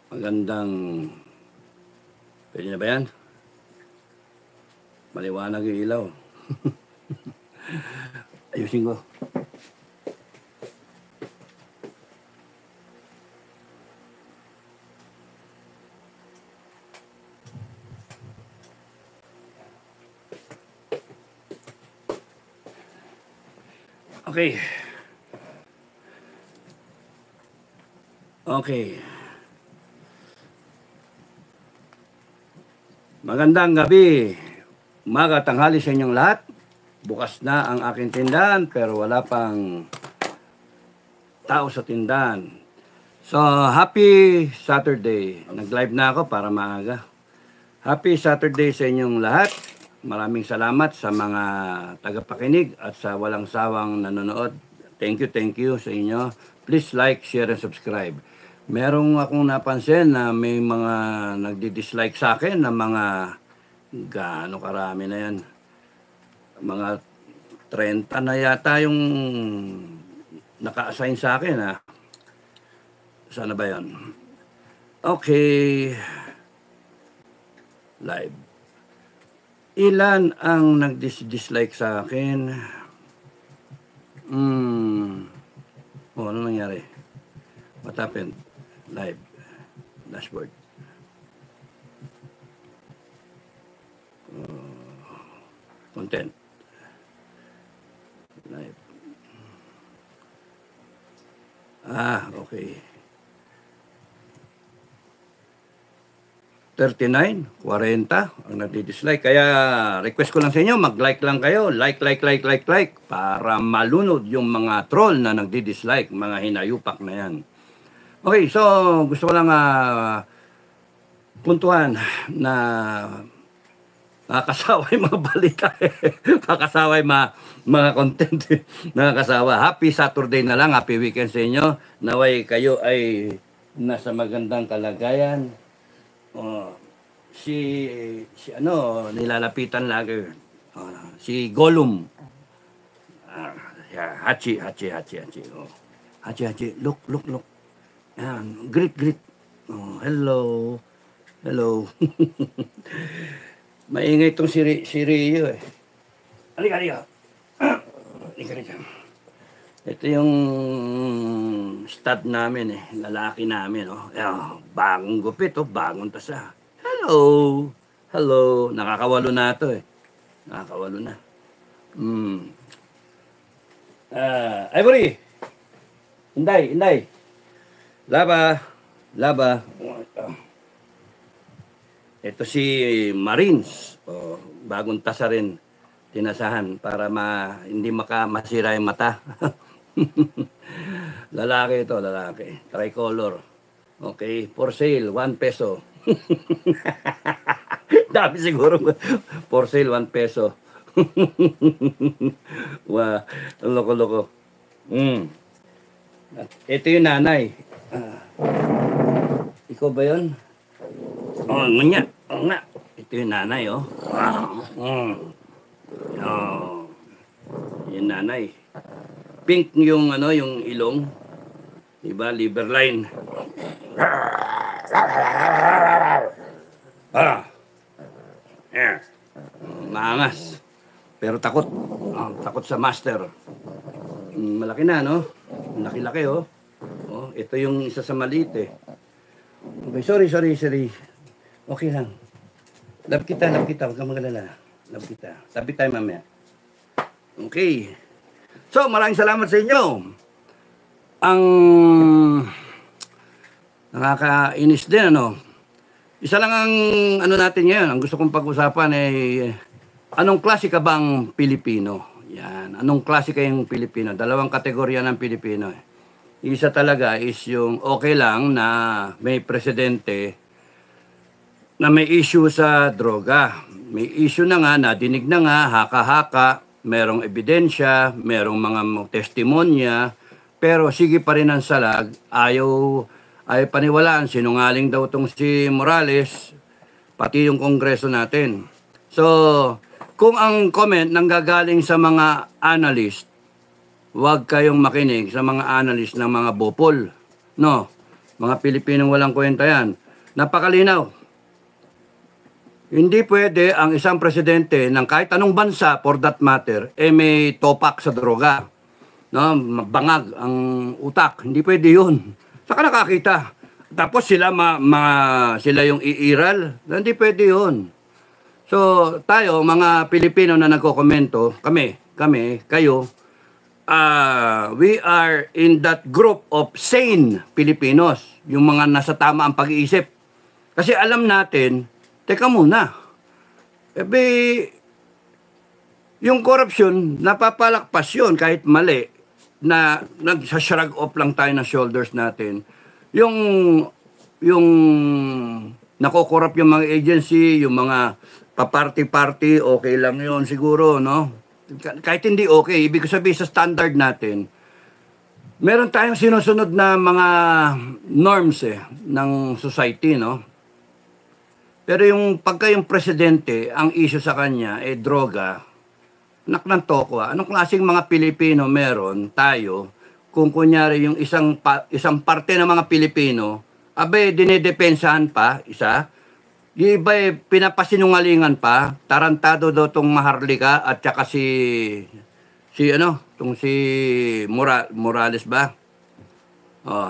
Magandang, pwede na ba yan? Maliwanag yung ilaw. Ayusin ko. Okay. Okay. Magandang gabi. Umaga, tanghali sa inyong lahat. Bukas na ang aking tindahan pero wala pang tao sa tindahan. So, happy Saturday. Nag-live na ako para maaga. Happy Saturday sa inyong lahat. Maraming salamat sa mga tagapakinig at sa walang sawang nanonood. Thank you sa inyo. Please like, share, and subscribe. Merong akong napansin na may mga nagdi-dislike sa akin na mga gaano karami na yan. Mga 30 na yata yung naka-assign sa akin ha. Sana ba yan? Okay. Live. Ilan ang nag-dislike sa akin? Ano nangyari? What happened? Live. Dashboard. Content. Live. Okay. 39, 40 ang nagdi-dislike. Kaya request ko lang sa inyo, mag-like lang kayo. Like para malunod yung mga troll na nagdi-dislike, mga hinayupak na yan. Okay, so gusto ko lang puntuhan na nakakasawa yung mga balita. Nakakasawa yung mga content. Nakakasawa. Happy Saturday na lang, happy weekend sa inyo. Naway kayo ay nasa magandang kalagayan. Nilalapitan lagi. Si Gollum. Hachi. Hachi, look. Greet. Hello. Maingay itong si Rio eh. Halika. Halika. Ito yung stud namin eh, lalaki namin oh. Bagong gupit oh, bagong tasa. Hello. Nakakawalo na ito eh. Nakakawalo na. Ivory. Inday. Laba. Ito si Marines. Bagong tasa rin. Tinasahan para hindi masira yung mata. lalaki. Tricolor. Okay, for sale, 1 peso. Dami siguro. For sale, 1 peso. Wow, loko. Ito yung nanay. Ikaw ba yun? Nga. Ito yung nanay, oh. Yung nanay. Pink yung yung ilong. Diba? Liver line. Maangas. Pero takot. Takot sa master. Malaki na, no? Laki-laki, oh. Ito yung isa sa maliit, eh. Okay, sorry. Okay lang. Love kita. Huwag kang magalala. Love kita. Sabi tayo mamaya. Okay. So, maraming salamat sa inyo. Ang nakakainis din, Isa lang ang natin ngayon. Ang gusto kong pag-usapan ay anong klase ka bang Pilipino? Yan. Anong klase kayong Pilipino? Dalawang kategorya ng Pilipino. Isa talaga is yung okay lang na may presidente na may issue sa droga. May issue na nga, nadinig na nga, haka-haka, merong ebidensya, merong mga testimonya, pero sige pa rin ang salag, ayaw paniwalaan, sinungaling daw itong si Morales, pati yung kongreso natin. So, kung ang comment nanggagaling sa mga analyst, huwag kayong makinig sa mga analyst ng mga bopol. No, Mga Pilipinong walang kwenta yan. Napakalinaw. Hindi pwede ang isang presidente ng kahit anong bansa, for that matter, may topak sa droga. No? Bangag ang utak. Hindi pwede yun. Saka nakakita. Tapos sila, sila yung iiral. Hindi pwede yun. So, tayo, mga Pilipino na nagkokomento, kami, kayo, we are in that group of sane Filipinos. Yung mga nasa tama ang pag-iisip. Kasi alam natin, teka muna. Yung corruption, napapalakpas yun kahit mali, na nagsashrug off lang tayo ng shoulders natin. Yung nakokorrupt yung mga agency, yung mga pa-party-party, okay lang yun siguro, no? Kahit hindi okay, ibig sabihin sa standard natin, meron tayong sinusunod na mga norms ng society, no? Pero yung pagka yung presidente, ang issue sa kanya droga, anak ng toko. Anong klaseng mga Pilipino meron tayo kung kunyari yung isang parte ng mga Pilipino, dinedepensahan pa, isa, yung iba pinapasinungalingan pa, tarantado daw tong Maharlika at saka si Morales ba?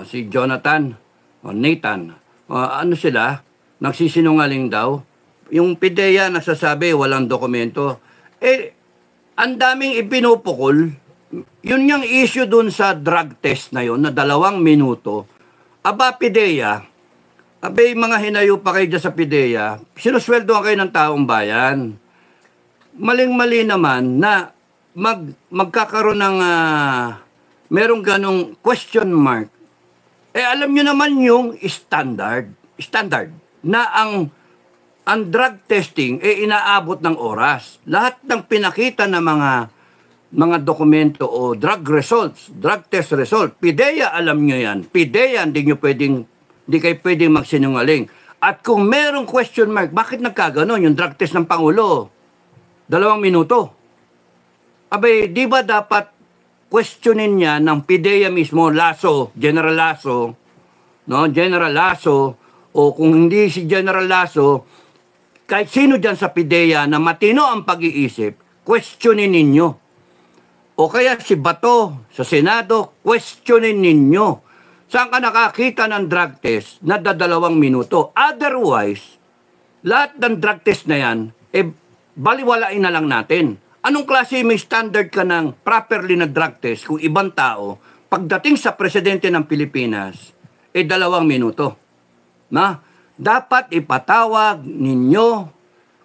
Si Jonathan, Nathan. Ano sila? Nagsisinungaling daw. Yung PIDEA nagsasabi walang dokumento. Ang daming ipinupukol. Yun yung issue dun sa drug test na yun, na 2 minuto. PIDEA, mga hinayo pa kayo dyan sa PIDEA, sinusweldoan kayo ng taong bayan. Maling-mali naman na magkakaroon ng merong ganong question mark. Alam nyo naman yung standard na ang drug testing inaabot ng oras. Lahat ng pinakita na mga dokumento o drug test result, PIDEA alam nyo yan. PIDEA hindi kayo pwedeng magsinungaling. At kung merong question mark, bakit nagkaganon yung drug test ng Pangulo? 2 minuto. Di ba dapat questionin niya ng PIDEA mismo, General Lasso, o kung hindi si General Lasso, kahit sino dyan sa PIDEA na matino ang pag-iisip, questionin ninyo. O kaya si Bato sa Senado, questionin ninyo. Saan ka nakakita ng drug test na 2 minuto? Otherwise, lahat ng drug test na yan, baliwalain na lang natin. Anong klase may standard ka ng properly na drug test kung ibang tao, pagdating sa presidente ng Pilipinas, 2 minuto? Dapat ipatawag ninyo,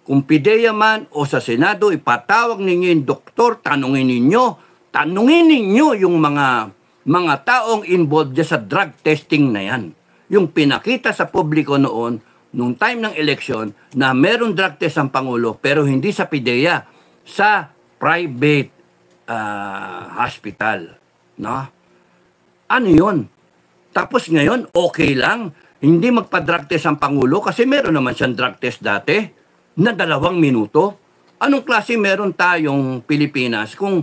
kung PIDEA man o sa Senado, ipatawag ninyo yung doktor, tanungin ninyo yung mga taong involved sa drug testing na yan. Yung pinakita sa publiko noon, nung time ng election, na meron drug test ang Pangulo, pero hindi sa PIDEA, sa private hospital. Ano yun? Tapos ngayon, okay lang, hindi magpa-drug test ang Pangulo kasi meron naman siyang drug test dati na 2 minuto. Anong klase meron tayong Pilipinas kung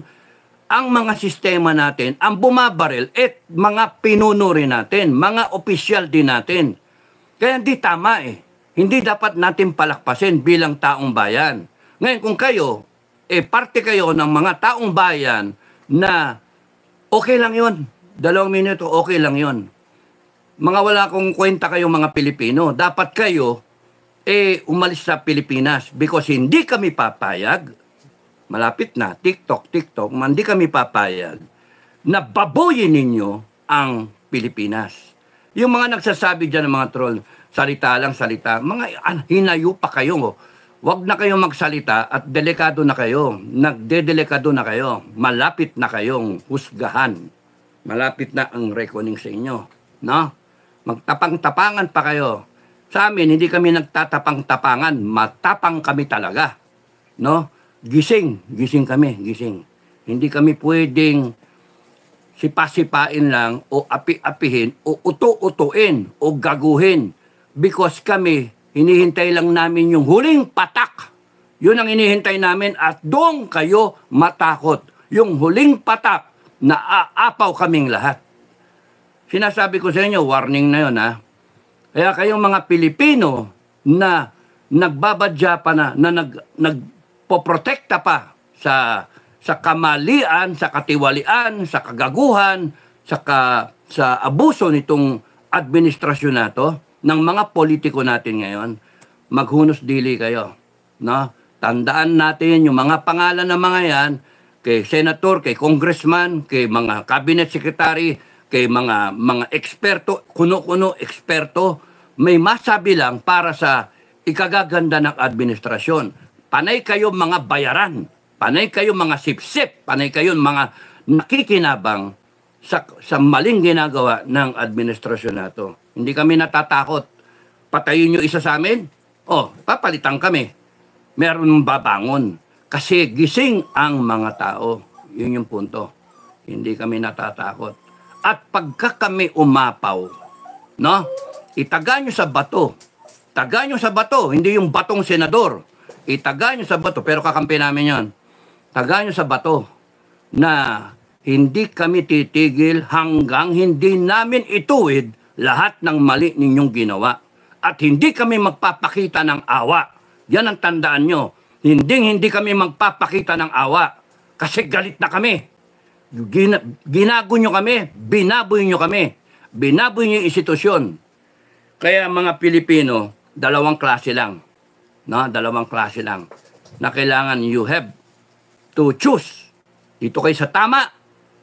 ang mga sistema natin, ang bumabaril, mga pinuno rin natin, mga opisyal din natin. Kaya hindi tama Hindi dapat natin palakpasin bilang taong bayan. Ngayon kung kayo, parte kayo ng mga taong bayan na okay lang yun. 2 minuto, okay lang yun. Mga wala kong kwenta kayo mga Pilipino. Dapat kayo umalis sa Pilipinas because hindi kami papayag. Malapit na, TikTok, hindi kami papayag na baboyin ninyo ang Pilipinas. Yung mga nagsasabi dyan ng mga troll, salita lang, salita. Hinayo pa kayo. Huwag na kayong magsalita at delikado na kayo. Nagdedelikado na kayo. Malapit na kayong husgahan. Malapit na ang reckoning sa inyo. Magtapang-tapangan pa kayo. Sa amin, hindi kami nagtatapang-tapangan. Matapang kami talaga. Gising kami. Hindi kami pwedeng sipa-sipain lang o api-apihin o uto-utuin o gaguhin. Because kami, hinihintay lang namin yung huling patak. Yun ang hinihintay namin at doon kayo matakot. Yung huling patak na aapaw kaming lahat. Sinasabi ko sa inyo, warning na yun, ha? Kaya kayong mga Pilipino na nagbabadya pa na nagpoprotekta pa sa kamalian, sa katiwalian, sa kagaguhan, sa abuso nitong administrasyon na to, ng mga politiko natin ngayon, maghunos dili kayo. No? Tandaan natin yung mga pangalan ng mga yan, kay senator, kay congressman, kay mga cabinet secretary, kay mga eksperto, kuno-kuno eksperto, may masabi lang para sa ikagaganda ng administrasyon. Panay kayo mga bayaran, panay kayo mga sipsip, panay kayo mga nakikinabang sa maling ginagawa ng administrasyon na to. Hindi kami natatakot. Patayin nyo isa sa amin, papalitan kami. Meron babangon. Kasi gising ang mga tao. Yun yung punto. Hindi kami natatakot. At pagka kami umapaw, no? Itaga nyo sa bato. Taga nyo sa bato, hindi yung batong senador. Itaga nyo sa bato, pero kakampi namin yon. Taga nyo sa bato na hindi kami titigil hanggang hindi namin ituwid lahat ng mali ninyong ginawa. At hindi kami magpapakita ng awa. Yan ang tandaan nyo. Hindi kami magpapakita ng awa. Kasi galit na kami. Ginago nyo kami, binaboy nyo kami. Binaboy nyo yung institusyon. Kaya mga Pilipino, dalawang klase lang. No? Dalawang klase lang. Na kailangan you have to choose. Dito kayo sa tama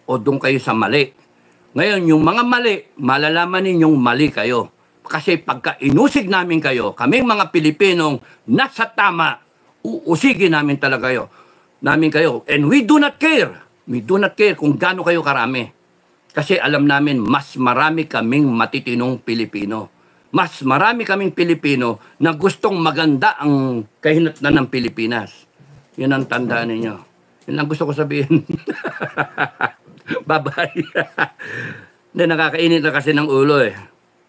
o doon kayo sa mali. Ngayon, yung mga mali, malalaman ninyong mali kayo. Kasi pagka inusig namin kayo, kaming mga Pilipinong nasa tama, uusigin namin talaga kayo. And we do not care. We do not care kung gaano kayo karami. Kasi alam namin, mas marami kaming matitinong Pilipino. Mas marami kaming Pilipino na gustong maganda ang kahinatnan ng Pilipinas. Yun ang tandaan ninyo. Yun lang gusto ko sabihin. Bye-bye. Hindi, nakakainit na kasi ng ulo eh.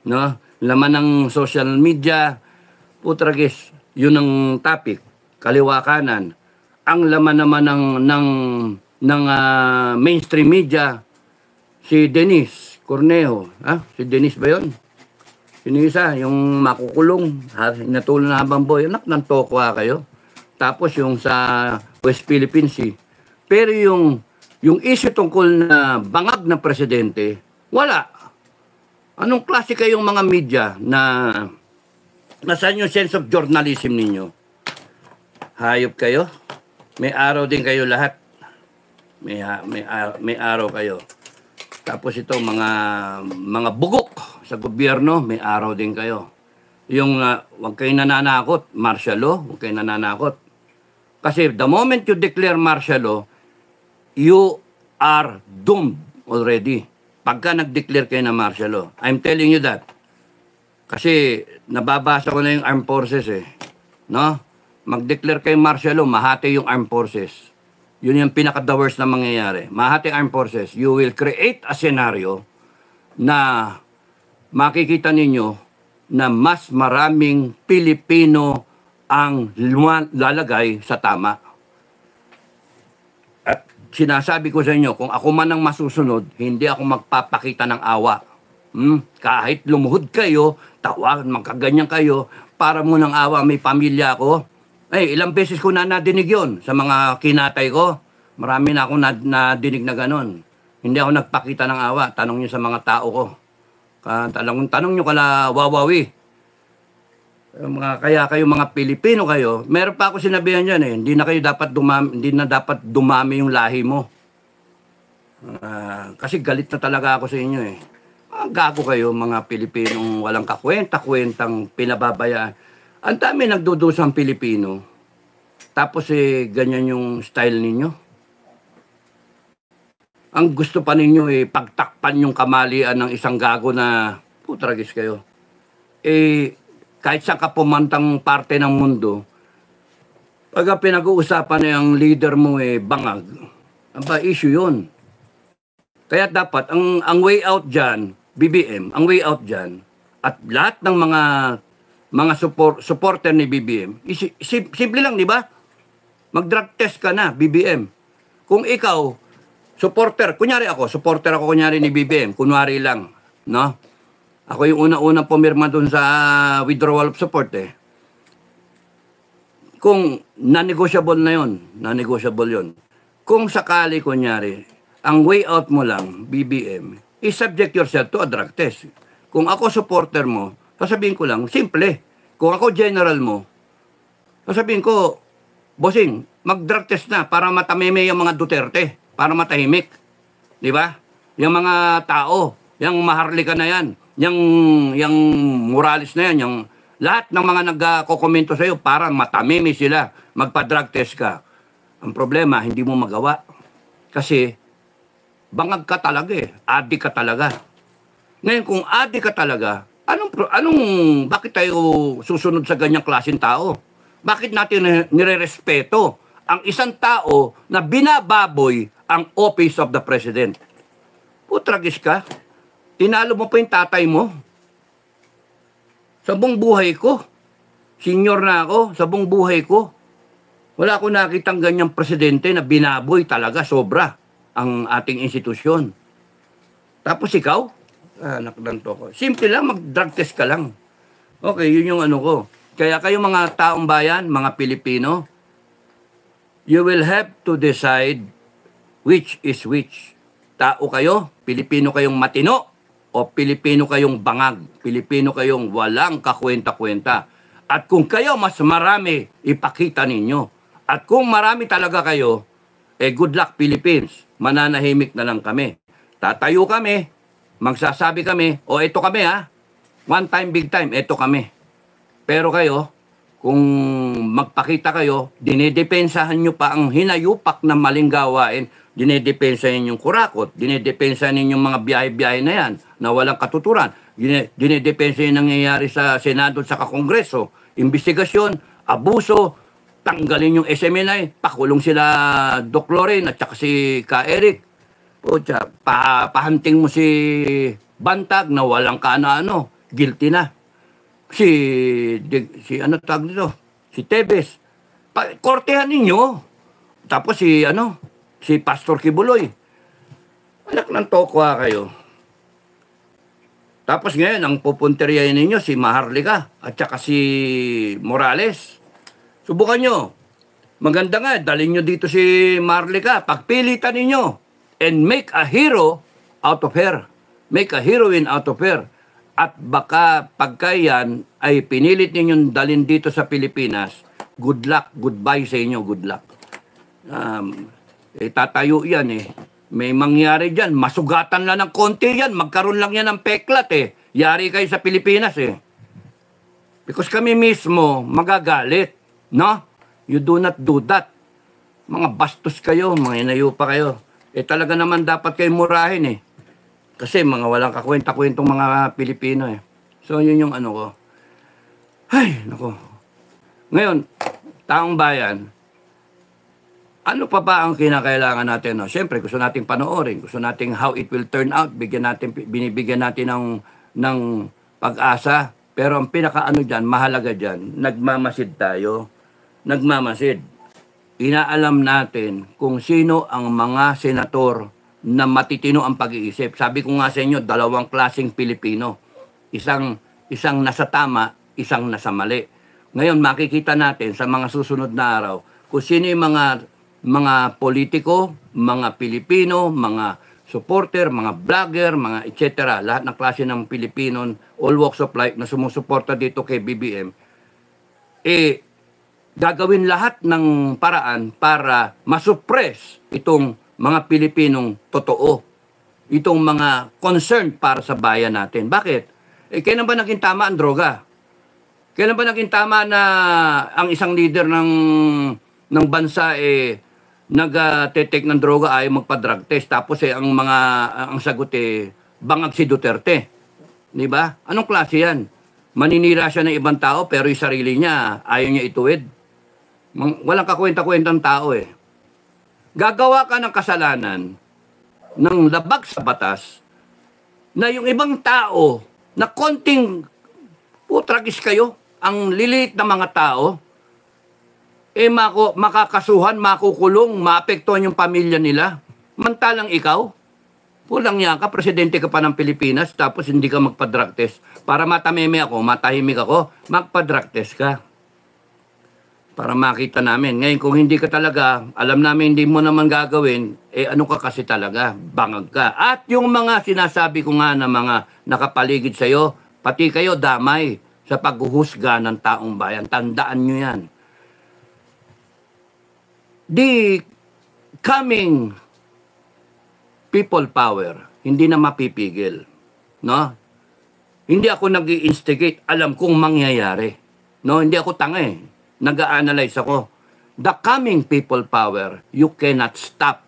No? Laman ng social media, putragis, yun ang topic. Kaliwa kanan. Ang laman naman ng mainstream media, si Dennis Cornejo. Si Dennis ba yun? Sino isa? Yung makukulong, natulong na habang boy. Anak ng tokwa kayo. Tapos yung sa West Philippines Sea. Pero yung issue tungkol na bangag ng presidente, wala. Anong klase kayong mga media na nasaan yung sense of journalism ninyo? Hayop kayo? May araw din kayo lahat. May araw kayo. Tapos ito, mga bugok sa gobyerno, may araw din kayo. Yung huwag kayong nananakot, martial law, huwag kayong nananakot. Kasi the moment you declare martial law, you are doomed already. Pagka nag-declare kayo ng martial law. I'm telling you that. Kasi nababasa ko na yung armed forces eh. No? Mag-declare kayo martial law, mahati yung armed forces. Yun yung pinaka-the worst na mangyayari. Mahati armed forces. You will create a scenario na makikita ninyo na mas maraming Pilipino ang lalagay sa tama. At sinasabi ko sa inyo, kung ako man ang masusunod, hindi ako magpapakita ng awa. Kahit lumuhod kayo, tawag, magkaganyan kayo, para mo ng awa, may pamilya ako. Ilang beses ko na nadinig yun sa mga kinatay ko. Marami na akong nadinig na ganon. Hindi ako nagpakita ng awa. Tanong nyo sa mga tao ko. Tanong nyo kala Wawawi. Kaya kayo mga Pilipino kayo, meron pa ako sinabihan dyan eh, hindi na dapat dumami yung lahi mo. Kasi galit na talaga ako sa inyo eh. Gago kayo mga Pilipinong walang kakwenta-kwentang pinababayaan. Ang dami nagdudusang Pilipino. Tapos ganyan yung style ninyo. Ang gusto pa ninyo pagtakpan yung kamalian ng isang gago na putragis kayo. Kahit sa kapumantang parte ng mundo, pag pinag-uusapan na yung leader mo bangag, issue yun. Kaya dapat, ang way out dyan, BBM, ang way out dyan, at lahat ng mga supporter ni BBM, simple lang, di ba? Mag-drug test ka na, BBM. Kung ikaw, supporter, kunyari ako ni BBM, kunwari lang, no? Ako yung una-unang pumirma dun sa withdrawal of support eh. Kung non-negotiable na yon, non-negotiable yon. Kung sakali, kunyari, ang way out mo lang, BBM, i-subject yourself to a drug test. Kung ako supporter mo, sasabihin ko lang, simple. Kung ako general mo, sasabihin ko, bossing, mag-drug test na para matameme yung mga Duterte, para matahimik. Di ba? Yung mga tao, yung Maharlika na yan, yung Morales na yan, yung lahat ng mga nagko-komento sa'yo para matameme sila, magpa-drug test ka. Ang problema, hindi mo magawa. Kasi, bangag ka talaga eh. Adik ka talaga. Ngayon, kung adik ka talaga, bakit tayo susunod sa ganyang klaseng tao? Bakit natin nire-respeto ang isang tao na binababoy ang office of the president? Putragis ka. Tinalo mo pa yung tatay mo. Sa buong buhay ko, senior na ako, sa buong buhay ko, wala akong nakitang ganyang presidente na binaboy talaga, sobra, ang ating institusyon. Tapos ikaw, anak ng to ko. Simple lang, mag-drug test ka lang. Okay, yun yung ano ko. Kaya kayo mga taong bayan, mga Pilipino, you will have to decide which is which. Tao kayo, Pilipino kayong matino, o Pilipino kayong bangag, Pilipino kayong walang kakwenta-kwenta. At kung kayo mas marami, ipakita ninyo. At kung marami talaga kayo, good luck Philippines, mananahimik na lang kami. Tatayo kami, magsasabi kami, eto kami one time, big time, eto kami. Pero kayo, kung magpakita kayo, dinedepensahan nyo pa ang hinayupak na maling gawain, dinedepensahan yung kurakot, dinedepensahan yung mga biyahe-biyahe na yan, na walang katuturan, dinedepensahan yung nangyayari sa Senado at sa Kongreso, investigasyon, abuso, tanggalin yung SMNI, pakulong sila Doc Loren at saka si Ka Eric. Pucha, pahanting mo si Bantag na walang kaano-ano, guilty na. Si Tebes. Kortehan ninyo. Tapos si Pastor Kibuloy. Anak ng tokwa kayo. Tapos ngayon, ang pupunteriyahin ninyo, si Maharlika at saka si Morales. Subukan nyo. Maganda nga, dalhin nyo dito si Maharlika. Pagpilitan ninyo. And make a hero out of her. Make a heroine out of her. At baka pagka yan ay pinilit ninyong dalhin dito sa Pilipinas, good luck, goodbye sa inyo, good luck. Tatayo yan eh. May mangyari dyan, masugatan lang ng konti yan, magkaroon lang yan ng peklat eh. Yari kayo sa Pilipinas eh. Because kami mismo magagalit, no? You do not do that. Mga bastos kayo, mga inayo pa kayo. Talaga naman dapat kayo murahin eh. Kasi mga walang kakwenta-kwentong mga Pilipino eh. So yun yung ano ko. Ay, nako. Ngayon, taong bayan, ano pa ba ang kinakailangan natin? No? Siyempre, gusto nating panoorin. Gusto nating how it will turn out. Binibigyan natin ng pag-asa. Pero ang pinakaano dyan, mahalaga dyan, nagmamasid tayo. Nagmamasid. Inaalam natin kung sino ang mga senator na matitino ang pag-iisip. Sabi ko nga sa inyo, dalawang klaseng Pilipino. Isang nasa tama, isang nasa mali. Ngayon, makikita natin sa mga susunod na araw kung sino yung mga politiko, mga Pilipino, mga supporter, mga vlogger, mga etc. Lahat ng klase ng Pilipino, all walks of life na sumusuporta dito kay BBM, gagawin lahat ng paraan para masuppress itong mga Pilipinong totoo. Itong mga concern para sa bayan natin. Bakit? Kailan ba naging tama ang droga? Kailan ba naging tama na ang isang leader ng bansa nag-take ng droga ay magpa-drug test tapos ang sagot bangag si Duterte. 'Di ba? Anong klase 'yan? Maninira siya ng ibang tao pero yung sarili niya ayaw niya ituwid. Walang kakwenta-kwentang tao eh. Gagawa ka ng kasalanan ng labag sa batas na yung ibang tao na konting putragis kayo, ang lilit na mga tao, makakasuhan, makukulong, maapektuhan yung pamilya nila. Mantalang ikaw, Walang yan ka, presidente ka pa ng Pilipinas, tapos hindi ka magpa-drug test. Para matameme ako, matahimik ako, magpa-drug test ka. Para makita namin. Ngayon, kung hindi ka talaga, alam namin hindi mo naman gagawin, eh ano ka kasi talaga, bangag ka. At yung mga sinasabi ko nga na mga nakapaligid sa'yo, pati kayo damay sa paghuhusga ng taong bayan. Tandaan nyo yan. The coming people power, hindi na mapipigil. No? Hindi ako nag-i-instigate, alam kong mangyayari. No? Hindi ako tanga eh. Nag-a-analyze ako. The coming people power, you cannot stop.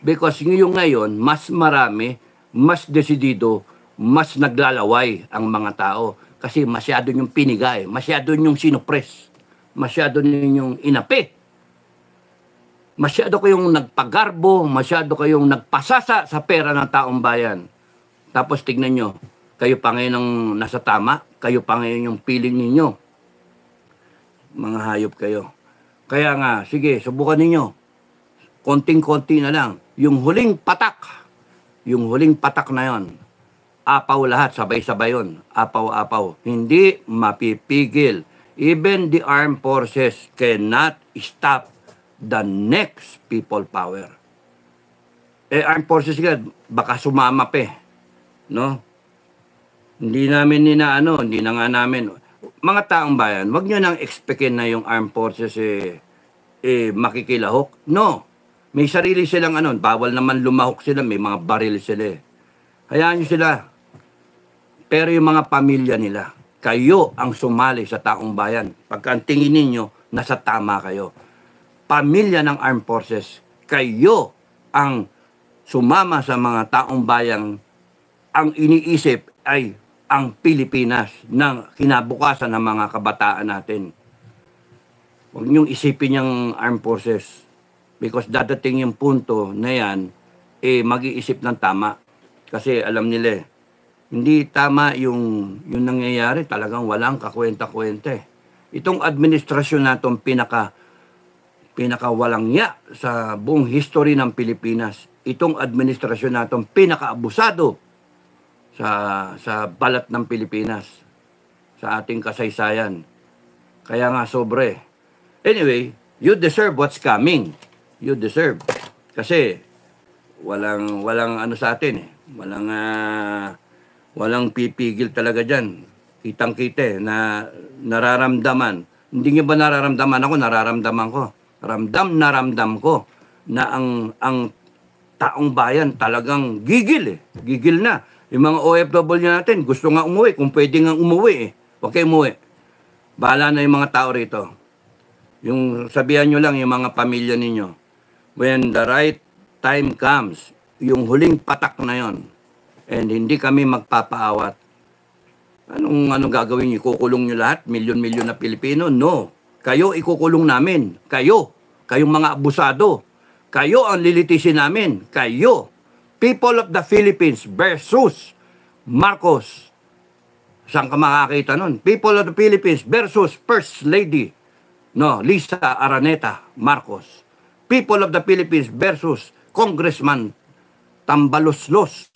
Because yung ngayon, mas marami, mas desidido, mas naglalaway ang mga tao. Kasi masyado yung pinigay, masyado yung sinupres, masyado yung inapi. Masyado kayong nagpagarbo, masyado kayong nagpasasa sa pera ng taong bayan. Tapos tignan nyo, kayo pa ngayon ang nasa tama, kayo pa ngayon yung piling ninyo. Mga hayop kayo. Kaya nga, sige, subukan ninyo. Konting-konti na lang. Yung huling patak na yon, apaw lahat, sabay-sabay yun. Apaw-apaw. Hindi mapipigil. Even the armed forces cannot stop the next people power. Armed forces ka, baka sumama pa eh. No? Hindi namin hindi na nga namin. Mga taong bayan, wag nyo nang expectin na yung armed forces makikilahok. No. May sarili silang bawal naman lumahok sila, may mga baril sila eh. Hayaan nyo sila. Pero yung mga pamilya nila, kayo ang sumali sa taong bayan. Pagka ang tingin ninyo, nasa tama kayo. Pamilya ng armed forces, kayo ang sumama sa mga taong bayang ang iniisip ay ang Pilipinas ng kinabukasan ng mga kabataan natin. Huwag niyong isipin yung armed forces because dadating yung punto na yan, mag-iisip ng tama. Kasi alam nila hindi tama yung nangyayari, talagang walang kakwenta-kwenta. Itong administrasyon na itong pinakawalang ya sa buong history ng Pilipinas. Itong administrasyon na itong pinakaabusado sa balat ng Pilipinas, sa ating kasaysayan. Kaya nga sobre. Anyway, you deserve what's coming. You deserve. Kasi walang sa atin eh. Walang pipigil talaga dyan. Kitang-kita na nararamdaman. Hindi nyo ba nararamdaman ako? Nararamdaman ko. Ramdam ko na ang taong bayan talagang gigil eh. Gigil na. Yung mga OFW natin, gusto nga umuwi. Kung pwede nga umuwi eh. Huwag kayo umuwi. Bahala na yung mga tao rito. Yung sabihan nyo lang yung mga pamilya ninyo. When the right time comes, yung huling patak na yon, and hindi kami magpapaawat, anong gagawin nyo? Ikukulong nyo lahat? Milyon-milyon na Pilipino? No. Kayo ikukulong namin. Kayong mga abusado. Kayo ang lilitisin namin. Kayo. People of the Philippines versus Marcos. Saan ka makakita nun? People of the Philippines versus First Lady Lisa Araneta Marcos. People of the Philippines versus Congressman Tambaloslos.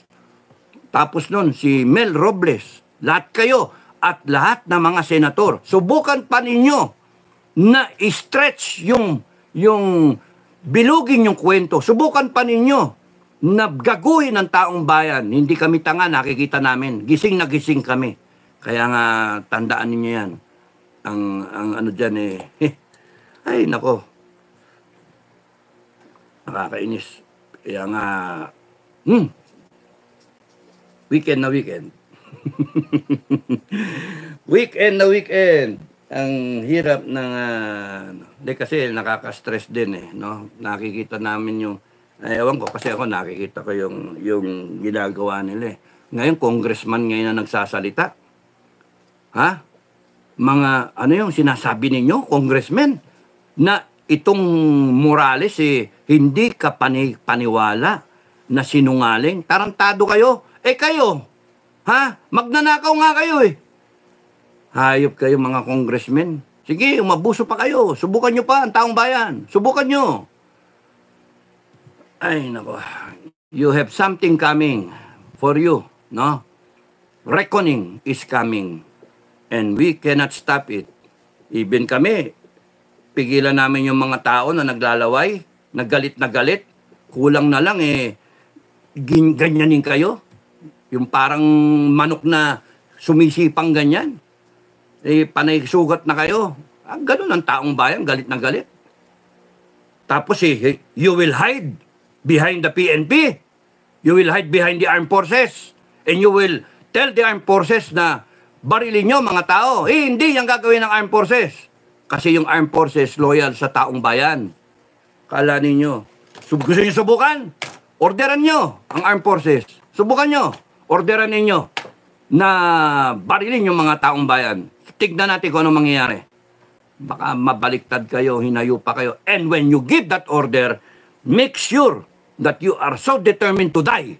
Tapos nun si Mel Robles. Lahat kayo at lahat ng mga senator. Subukan pa ninyo na i-stretch yung bilugin yung kwento. Subukan pa ninyo na gaguhin ng taong bayan. Hindi kami tanga, nakikita namin. Gising na gising kami. Kaya nga, tandaan ninyo yan. Ang dyan ay nako. Nakakainis. Kaya nga, weekend na weekend. Weekend na weekend. Ang hirap ng kasi nakaka-stress din no? Nakikita namin yung ewan ko kasi ako nakikita ko yung ginagawa nila Ngayon congressman ngayon na nagsasalita. Ha? Mga yung sinasabi ninyo, congressman, na itong Morales hindi ka paniwala na sinungaling. Tarantado kayo. Kayo, ha? Magnanakaw nga kayo Hayop kayo mga congressmen. Sige, umabuso pa kayo. Subukan nyo pa ang taong bayan. Subukan nyo. Ay, nako. You have something coming for you, no? Reckoning is coming and we cannot stop it. Even kami, pigilan namin yung mga tao na naglalaway, naggalit na galit, kulang na lang ganyanin kayo. Yung parang manok na sumisipang ganyan. Panay sugat na kayo. Ganun ang taong bayan, galit na galit. Tapos you will hide behind the PNP. You will hide behind the armed forces. And you will tell the armed forces na barilin nyo mga tao. Hindi yan gagawin ng armed forces. Kasi yung armed forces loyal sa taong bayan. Kala ninyo, gusto nyo subukan? Orderan nyo ang armed forces. Subukan nyo. Orderan ninyo na barilin yung mga taong bayan. Tignan natin kung anong mangyayari. Baka mabaliktad kayo, hinayo pa kayo. And when you give that order, make sure that you are so determined to die.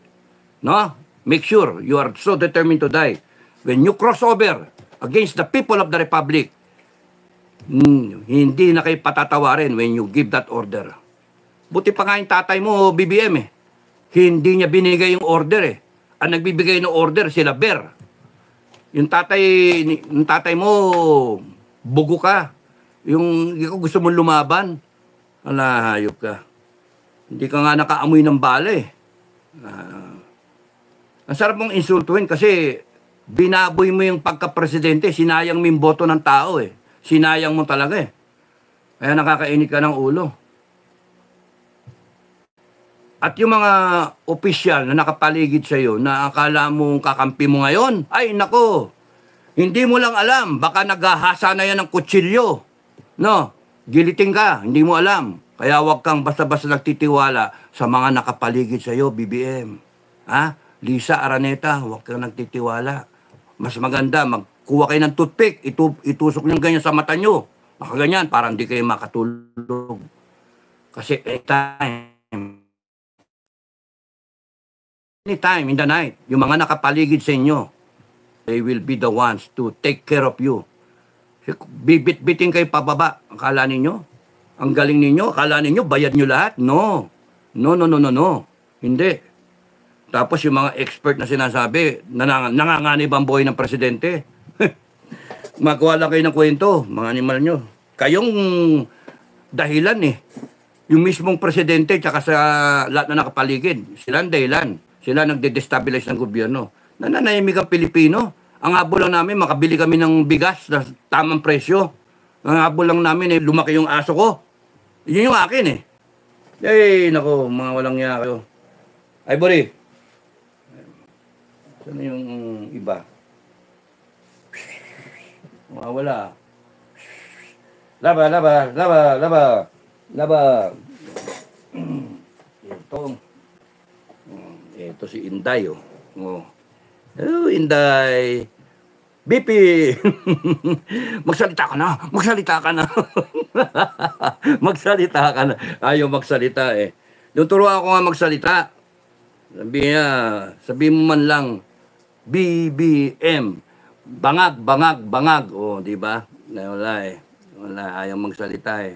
No? Make sure you are so determined to die. When you cross over against the people of the Republic, hindi na kayo patatawarin when you give that order. Buti pa nga yung tatay mo, BBM Hindi niya binigay yung order Ang nagbibigay ng order, sila Ber. Yung tatay mo, bugo ka. Yung gusto mong lumaban, hayop ka. Hindi ka nga nakaamoy ng bala Ang sarap mong insultuin kasi binaboy mo yung pagka-presidente, sinayang mo yung boto ng tao Sinayang mo talaga Kaya nakakainit ka ng ulo. At yung mga opisyal na nakapaligid sa iyo na akala mong kakampi mo ngayon, ay nako, hindi mo lang alam, baka naghahasa na yan ng kutsilyo. No, giliting ka, hindi mo alam. Kaya huwag kang basta-basta nagtitiwala sa mga nakapaligid sa iyo, BBM. Lisa Araneta, huwag kang nagtitiwala. Mas maganda, magkuha kayo ng toothpick, itusok nyo ganyan sa mata nyo. Baka ganyan, parang hindi kayo makatulog. Kasi anytime in the night, yung mga nakapaligid sa inyo, they will be the ones to take care of you. Bibit-biting kayo pababa. Akala ninyo? Ang galing ninyo? Akala ninyo? Bayad nyo lahat? No. No. Hindi. Tapos yung mga expert na sinasabi, nanganganib ang buhay ng presidente. Magawa lang kayo ng kwento, mga animal nyo. Kayong dahilan Yung mismong presidente tsaka sa lahat na nakapaligid, sila ang dahilan. Sila nagde-destabilize ng gobyerno. Nananahimik ang Pilipino. Ang habol lang namin, makabili kami ng bigas na tamang presyo. Ang habol lang namin, lumaki yung aso ko. Yun yung akin nako, mga walang niya kayo. Ivory. Saan yung iba? Wala. Laba. Ito si Inday Hello, Inday. BP! Magsalita ka na. Magsalita ka na. Ayaw magsalita Tuturuan ako nga magsalita. Sabi mo man lang, BBM. Bangag. Di ba? Wala Wala, ayaw magsalita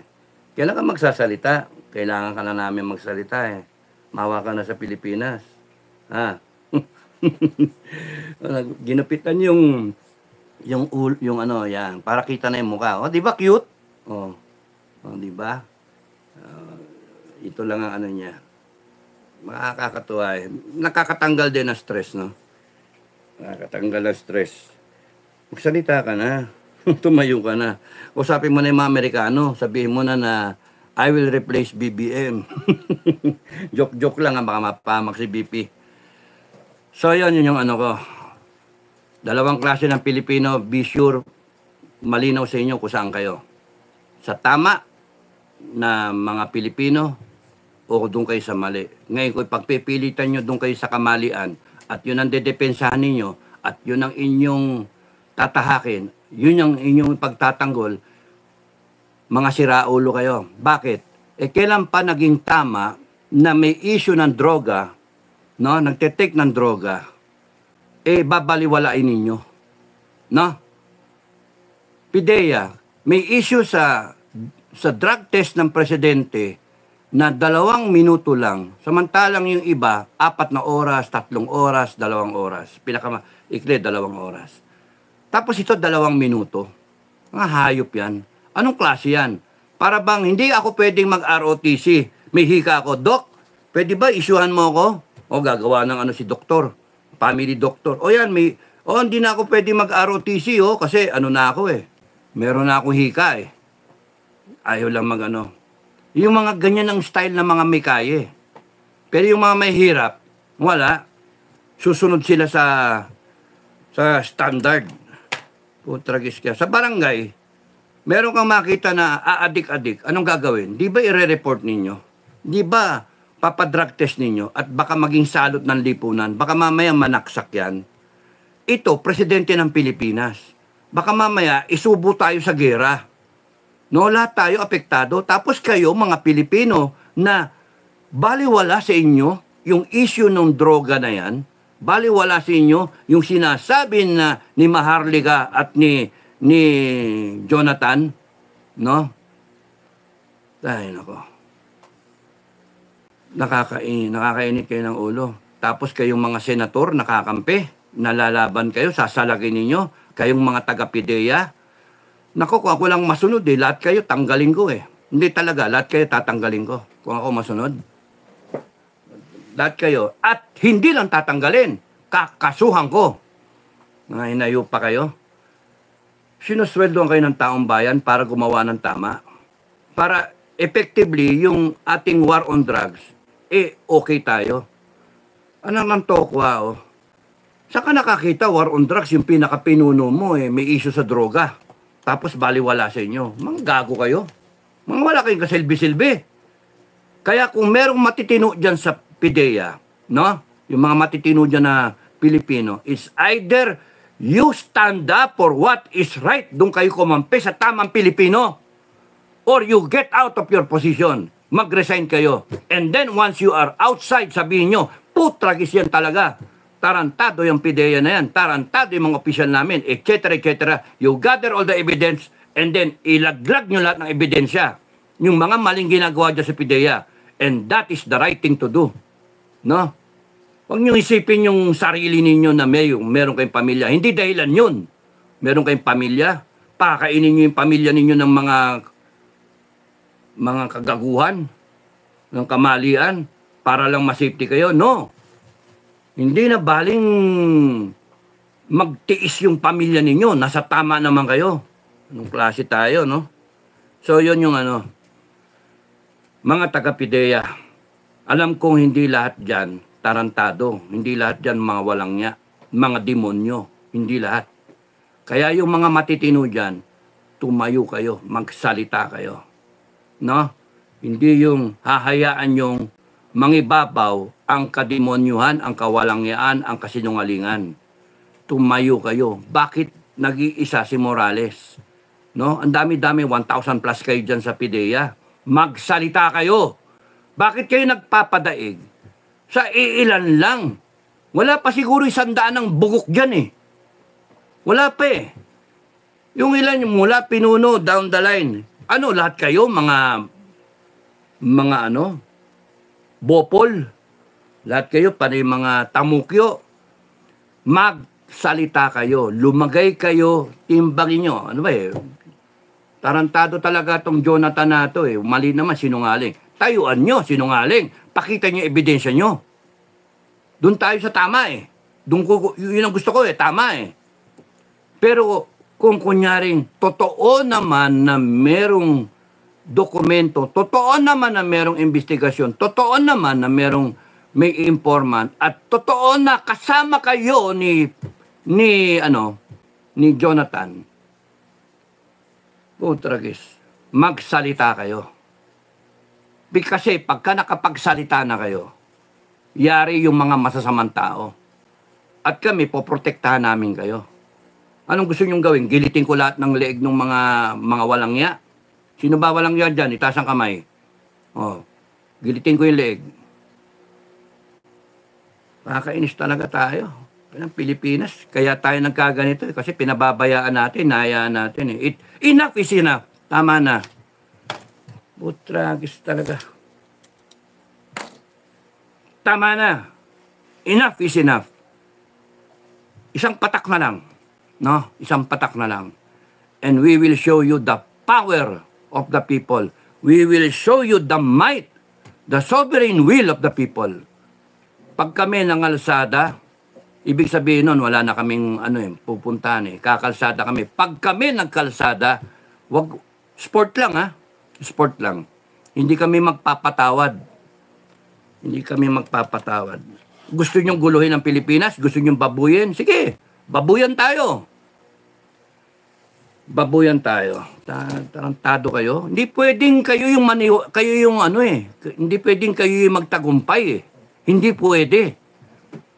Kailan ka magsasalita? Kailangan ka na namin magsalita Mawa ka na sa Pilipinas. Ginupitan yung yan, para kita na yung mukha. Di ba cute? Di ba? Ito lang ang niya. Makakatuwa Nakakatanggal din ng stress, no? Nakakatanggal ng stress. Magsalita ka na. Tumayo ka na. Usapin mo na yung mga Amerikano. Sabihin mo na I will replace BBM. Joke lang baka mapamak si BP. So yun yung ko. Dalawang klase ng Pilipino, be sure, malinaw sa inyo kung saan kayo. Sa tama na mga Pilipino o doon kayo sa mali. Ngayon kung pagpipilitan nyo doon kayo sa kamalian at yun ang dedepensahan ninyo at yun ang inyong tatahakin, yun ang inyong pagtatanggol, mga siraulo kayo. Bakit? Kailan pa naging tama na may issue ng droga, no? Nagte-take ng droga, babaliwalain ninyo. No? PIDEA, may issue sa drug test ng presidente, na 2 minuto lang. Samantalang yung iba, 4 na oras, 3 oras, 2 oras. Pinaka-ikli, 2 oras. Tapos ito, 2 minuto. Mga hayop yan. Anong klase yan? Para bang hindi ako pwedeng mag-ROTC. May hika ako, Dok, pwede ba isyuhan mo ako? O gagawa ng ano si doktor, family doctor. O yan, hindi na ako pwedeng mag-ROTC kasi ano na ako Meron na akong hika Ayaw lang Yung mga ganyan ang style ng mga may kaya Pero yung mga may hirap, wala. Susunod sila sa standard. Putragis ka. Sa barangay, meron kang makita na aadik-adik. Anong gagawin? Di ba ire-report ninyo? Di ba papadrug test ninyo? At baka maging salot ng lipunan. Baka mamaya manaksak yan. Ito, presidente ng Pilipinas. Baka mamaya isubo tayo sa gera. No, lahat tayo apektado. Tapos kayo, mga Pilipino, na baliwala sa inyo yung issue ng droga na yan, baliwala sa inyo yung sinasabi na ni Maharlika at ni Jonathan, no? Dahil nako. Nakakainit kayo ng ulo. Tapos kayong mga senator, nakakampi, nalalaban kayo, sasalagin ninyo, kayong mga taga-PIDEA. Nako, kung ako lang masunod lahat kayo tanggalin ko Hindi talaga, lahat kayo tatanggalin ko kung ako masunod. Lahat kayo. At hindi lang tatanggalin, kakasuhan ko. Mga hinayo pa kayo. Sinusweldoan kayo ng taong bayan para gumawa ng tama. Para effectively, yung ating war on drugs, okay tayo. Anong nang tokwa Saka nakakita war on drugs, yung pinaka-pinuno mo may issue sa droga. Tapos baliwala sa inyo. Mga gago kayo. Mga wala kayong kasilbi-silbi. Kaya kung merong matitino dyan sa PIDEA, no? Yung mga matitino dyan na Pilipino, is either you stand up for what is right, doon kayo kumampi sa tamang Pilipino, or you get out of your position. Mag-resign kayo. And then once you are outside, sabihin nyo, putragis yan talaga. Tarantado yung PIDEA na yan, tarantado yung mga opisyal namin, etc. etc. You gather all the evidence and then ilaglag nyo lahat ng ebidensya. Yung mga maling ginagawa dyan sa PIDEA. And that is the right thing to do. No? Huwag nyo isipin yung sarili ninyo na meron kayong pamilya. Hindi dahilan yun. Meron kayong pamilya, pakainin nyo yung pamilya ninyo ng mga kagaguhan, ng kamalian, para lang masafety kayo. No. Hindi na baling magtiis yung pamilya ninyo. Nasa tama naman kayo. Anong klase tayo, no? So, yun yung mga taga-PIDEA. Alam kong hindi lahat dyan tarantado. Hindi lahat dyan mga walang niya. Mga demonyo. Hindi lahat. Kaya yung mga matitino dyan, tumayo kayo. Magsalita kayo. No? Hindi yung hahayaan yung mangibabaw ang kademonyuhan, ang kawalangyaan, ang kasinungalingan. Tumayo kayo. Bakit nag-iisa si Morales? No? Ang dami-dami, 1,000 plus kayo dyan sa PIDEA. Magsalita kayo. Bakit kayo nagpapadaig? Sa iilan lang. Wala pa siguro 100 ng bugok dyan Wala pa Yung ilan, mula pinuno, down the line. Lahat kayo, mga bopol. Lahat kayo, panay mga tamukyo. Magsalita kayo. Lumagay kayo. Timbangin nyo. Tarantado talaga tong Jonathan na to Mali naman, sinungaling. Tayuan nyo, sinungaling. Pakita nyo ebidensya nyo. Doon tayo sa tama yun ang gusto ko tama Pero kung kunyaring totoo naman na merong dokumento, totoo naman na merong investigasyon, totoo naman na merong may informant, at totoo na kasama kayo ni Jonathan, putragis, magsalita kayo. Kasi pagka nakapagsalita na kayo, yari yung mga masasamang tao. At kami, poprotektahan namin kayo. Anong gusto nyong gawin? Gilitin ko lahat ng leeg ng mga walangya? Sino ba walangya dyan? Itaas ang kamay. Gilitin ko yung leeg. Nakakainis talaga tayo. Ang Pilipinas, kaya tayo nagkaganito kasi pinababayaan natin, nahayaan natin Enough is enough. Tama na. Butragis talaga. Tama na. Enough is enough. Isang patak na lang. No? Isang patak na lang. And we will show you the power of the people. We will show you the might, the sovereign will of the people. Pag kami nangalsada, ibig sabihin nun, wala na kaming pupuntahan eh. Kakalsada kami. Pag kami nagkalsada, sport lang ha. Sport lang. Hindi kami magpapatawad. Hindi kami magpapatawad. Gusto nyong guluhin ang Pilipinas? Gusto nyong babuyin? Sige, babuyan tayo. Babuyan tayo. Tarantado kayo. Hindi pwedeng kayo yung hindi pwedeng kayo yung magtagumpay eh. Hindi pwede.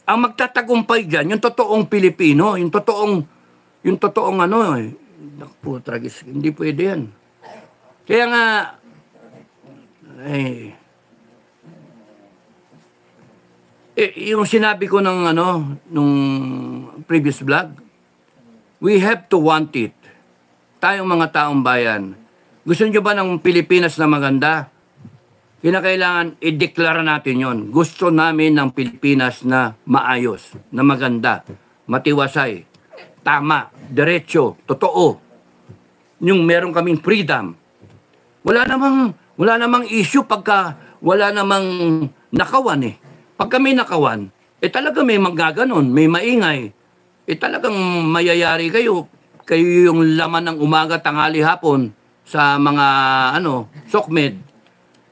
Ang magtatagumpay dyan, yung totoong Pilipino, yung totoong tragis, hindi pwede yan. Kaya nga, yung sinabi ko nung previous vlog, we have to want it. Tayong mga taong bayan. Gusto nyo ba ng Pilipinas na maganda? Kinakailangan i-deklara natin yon. Gusto namin ng Pilipinas na maayos, na maganda, matiwasay, tama, diretso, totoo. Yung meron kaming freedom. Wala namang issue pagka wala namang nakawan eh. Pag kami nakawan, talaga may magaganon, may maingay. Talagang mayayari kayo. Kayo yung laman ng umaga, tanghali, hapon sa mga sokmed.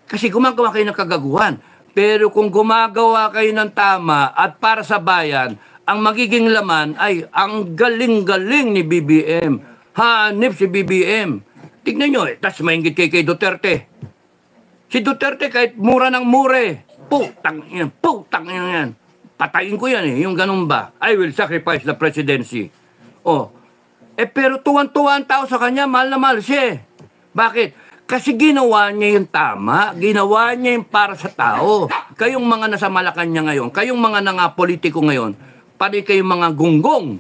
Kasi gumagawa kayo ng kagaguhan. Pero kung gumagawa kayo ng tama at para sa bayan, ang magiging laman ay ang galing-galing ni BBM. Hanip si BBM. Tignan nyo, tas maingit kay Duterte. Si Duterte kahit mura ng mure. Putang yan. Patayin ko yan eh, yung ganun ba? I will sacrifice the presidency. Pero tuwan-tuwan tao sa kanya, mahal na mahal siya. Bakit? Kasi ginawa niya yung tama, ginawa niya yung para sa tao. Kayong mga nasa Malacanang ngayon, kayong mga politiko ngayon, pati kayong mga gunggong.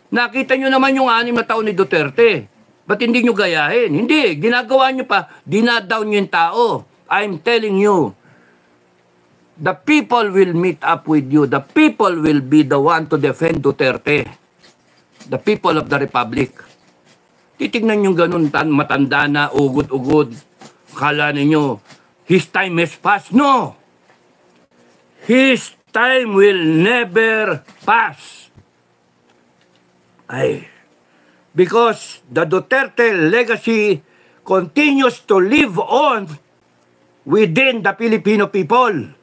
Nakita nyo naman yung 6 na taon ni Duterte. Ba't hindi nyo gayahin? Hindi, ginagawa nyo pa, dinadown nyo yung tao. I'm telling you, the people will meet up with you. The people will be the one to defend Duterte. The people of the Republic. Titignan nyo ganun, matanda na, ugod-ugod. Kala ninyo, his time has passed. No! His time will never pass. Because the Duterte legacy continues to live on within the Filipino people.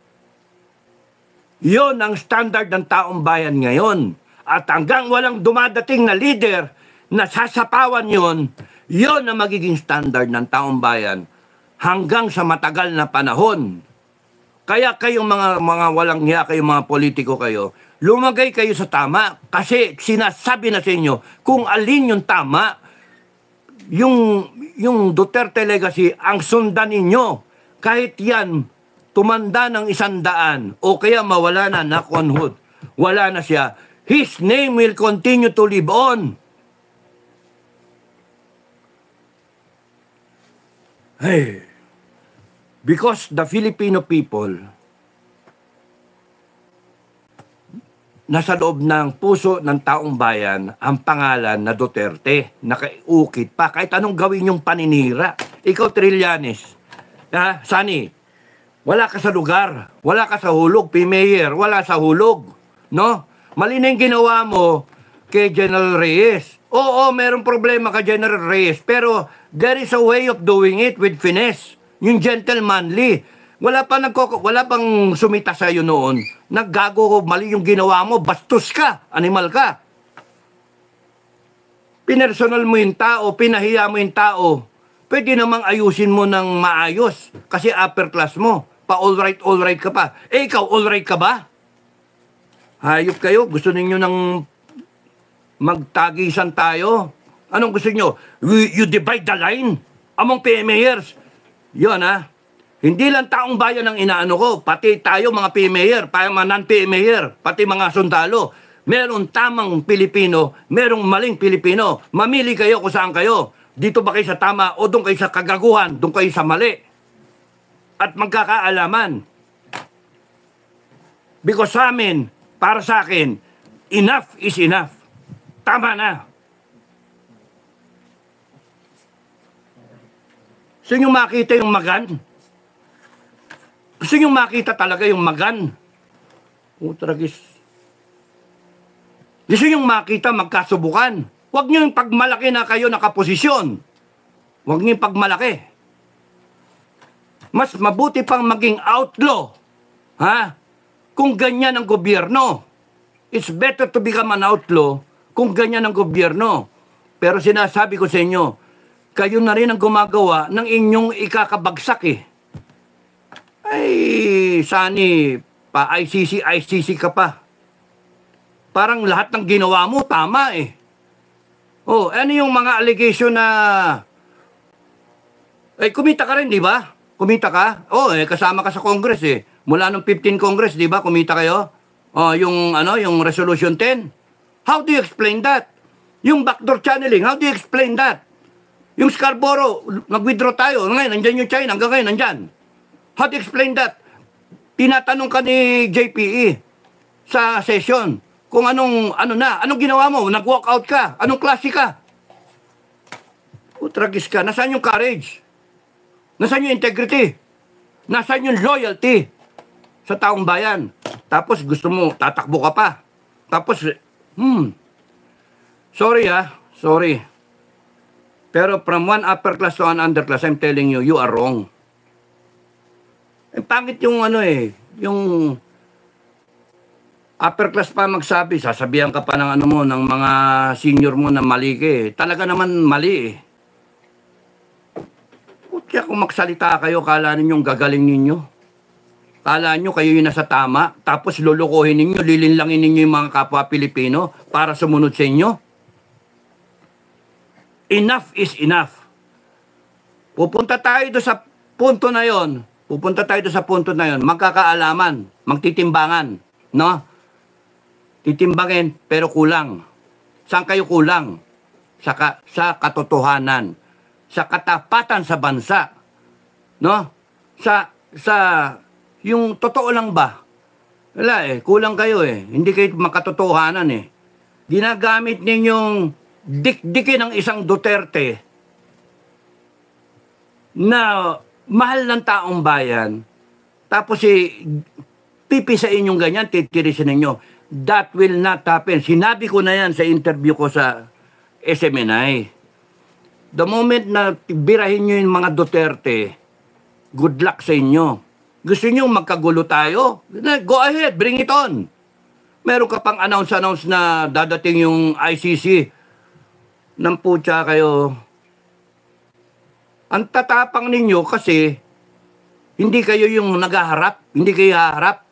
Yon ang standard ng taong bayan ngayon. At hanggang walang dumadating na leader na sasapawan yon ang magiging standard ng taong bayan hanggang sa matagal na panahon. Kaya kayong mga walang hiya, kayong mga politiko kayo, lumagay kayo sa tama kasi sinasabi na sa inyo kung alin yung tama, yung Duterte legacy ang sundan ninyo. Kahit yan, tumanda ng 100 o kaya mawala na, knock on wood, wala na siya. His name will continue to live on. Because the Filipino people, nasa loob ng puso ng taong bayan, ang pangalan na Duterte, nakaiukit pa, kahit anong gawin yung paninira. Ikaw, Trillanes, Sunny, wala ka sa lugar, wala ka sa hulog, P-Mayor, wala sa hulog, no? Mali na yung ginawa mo kay General Reyes. Oo, merong problema kay General Reyes, pero there is a way of doing it with finesse. Yung gentlemanly. Wala pang sumita sa iyo noon. Naggago, mali yung ginawa mo, bastos ka, animal ka. Pinersonal mo yung tao, pinahiya mo yung tao. Pwede namang ayusin mo ng maayos kasi upper class mo. Pa all right ka pa. Ikaw, all right ka ba? Hayop kayo, gusto ninyo ng magtagisan tayo? Anong gusto nyo? You divide the line among PMAers. Yun Hindi lang taong bayan ang inaano ko, pati tayo mga PMAer, mga non-PMAer, pati mga sundalo. Meron tamang Pilipino, merong maling Pilipino. Mamili kayo kung saan kayo. Dito ba kayo sa tama o doon kayo sa kagaguhan, doon kayo sa mali. At magkakaalaman. Because sa amin, para sa akin, enough is enough. Tama na. Gusto nyo makita yung magan? Gusto nyo makita talaga yung magan? Tragis. Gusto nyo makita magkasubukan? Huwag nyo yung pagmalaki na kayo nakaposisyon. Huwag nyo yung pagmalaki. Mas mabuti pang maging outlaw. Ha? Kung ganyan ang gobyerno. It's better to become an outlaw kung ganyan ang gobyerno. Pero sinasabi ko sa inyo, kayo na rin ang gumagawa ng inyong ikakabagsak eh. Ay, Sani, pa ICC ka pa. Parang lahat ng ginawa mo, tama eh. Oh, ano yung mga allegation na... Ay, kumita ka rin, di ba? Kumita ka? Oh, kasama ka sa Congress eh. Mula nung 15 Congress, di ba? Kumita kayo? Oh, yung Resolution 10. How do you explain that? Yung backdoor channeling, how do you explain that? Yung Scarborough, nag-withdraw tayo. Ngayon, nandyan yung China. Hanggang ngayon, nandyan. How do you explain that? Tinatanong ka ni JPE sa session kung anong ginawa mo? Nag-walk out ka? Anong klase ka? Tragis ka. Nasaan yung courage? Nasaan yung integrity? Nasaan yung loyalty sa taong bayan? Tapos gusto mo, tatakbo ka pa. Tapos, sorry. Pero from one upper class to an underclass, I'm telling you, you are wrong. Pangit yung yung upper class pa magsabi, sasabihan ka pa ng ng mga senior mo na mali ka eh. Talaga naman mali eh. Kaya kung magsalita kayo, kala ninyong gagaling ninyo. Kala nyo kayo yung nasa tama, tapos lulukuhin ninyo, lilinlangin ninyo yung mga kapwa Pilipino para sumunod sa inyo. Enough is enough. Pupunta tayo sa punto na yon. Magkakaalaman, magtitimbangan, no? Titimbangin, pero kulang. Saan kayo kulang? Sa katotohanan, sa katapatan sa bansa, no? Sa yung totoo lang ba? Wala eh, kulang kayo eh. Hindi kayo makatotohanan eh. Ginagamit ninyong dikdikin ng isang Duterte na mahal ng taong bayan, tapos pipisain yung ganyan, titirisin ninyo. That will not happen. Sinabi ko na yan sa interview ko sa SMNI. The moment na birahin nyo yung mga Duterte, good luck sa inyo. Gusto nyo magkagulo tayo? Go ahead, bring it on. Meron ka pang announce na dadating yung ICC. Nang putya kayo. Ang tatapang ninyo kasi hindi kayo yung naghaharap, hindi kayo haharap.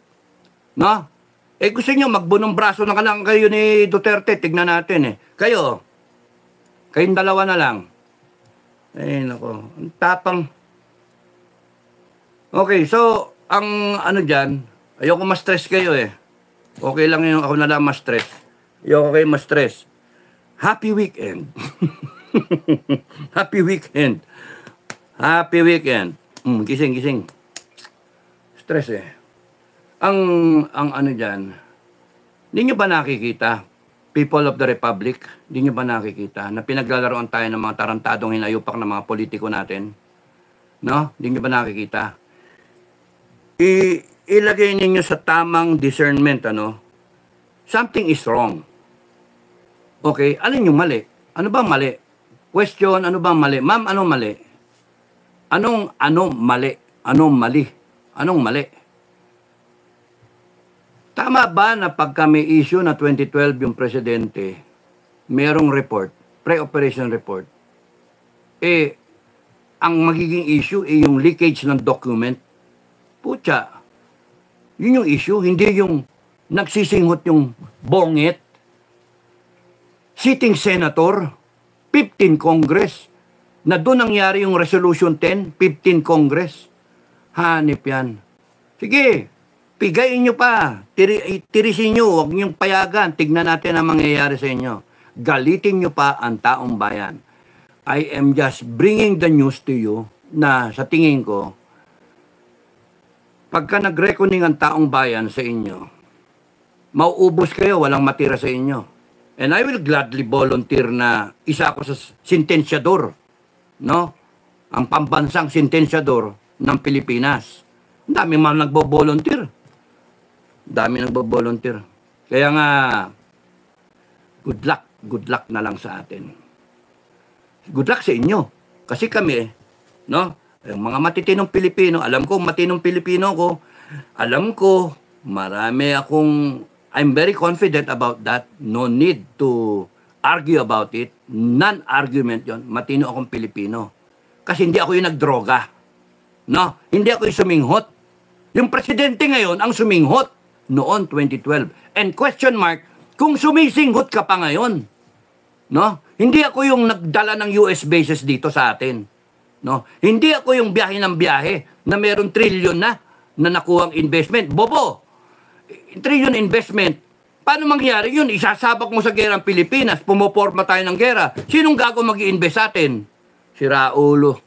No? Gusto nyo magbunong braso na lang kayo ni Duterte, tignan natin eh. Kayong dalawa na lang. Nako, ang tapang. Okay, so, ang dyan, ayoko ma-stress kayo eh. Okay lang yung ako na lang ma-stress. Ayoko kayo ma-stress. Happy weekend. Happy weekend. Happy weekend. Gising. Stress eh. Ang dyan, hindi nyo ba nakikita, people of the Republic, hindi nyo ba nakikita na pinaglalaroan tayo ng mga tarantadong hinayupak ng mga politiko natin? No? Hindi nyo ba nakikita? Ilagay ninyo sa tamang discernment, something is wrong. Okay, alin yung mali? Ano ba mali? Question, ano ba mali? Ma'am, anong mali? Anong mali? Anong mali? Anong mali? Tama ba na pagka may issue na 2012 yung presidente, merong report, pre-operation report, ang magiging issue yung leakage ng document? Putya, yun yung issue, hindi yung nagsisinghot yung bongit, sitting senator, 15 Congress, na doon nangyari yung Resolution 10, 15 Congress. Hanip yan. Sige, pigayin nyo pa. Tirisin nyo, huwag nyo payagan. Tignan natin ang mangyayari sa inyo. Galitin nyo pa ang taong bayan. I am just bringing the news to you na sa tingin ko, pagka nag-reckoning ang taong bayan sa inyo, mauubos kayo, walang matira sa inyo. And I will gladly volunteer na isa ako sa sentensyador, no? Ang pambansang sentensyador ng Pilipinas. Ang dami man nagbo-volunteer. Dami nagbo-volunteer. Kaya nga, good luck na lang sa atin. Good luck sa inyo. Kasi kami, no? Yung mga matitinong Pilipino, alam ko, matinong Pilipino ko, alam ko, marami akong, I'm very confident about that. No need to argue about it. Non-argument yon. Matino akong Pilipino. Kasi hindi ako yung nagdroga. No? Hindi ako yung suminghot. Yung presidente ngayon ang suminghot noon 2012. And question mark, kung sumisinghot ka pa ngayon, no? Hindi ako yung nagdala ng US bases dito sa atin. No? Hindi ako yung biyahe ng biyahe na meron trilyon na nakuhang investment. Bobo! Trillion investment. Paano mangyari yun? Isasabak mo sa gerang Pilipinas, pumoporma tayo ng gera. Sinong gago mag-i-invest sa atin? Sira ulo.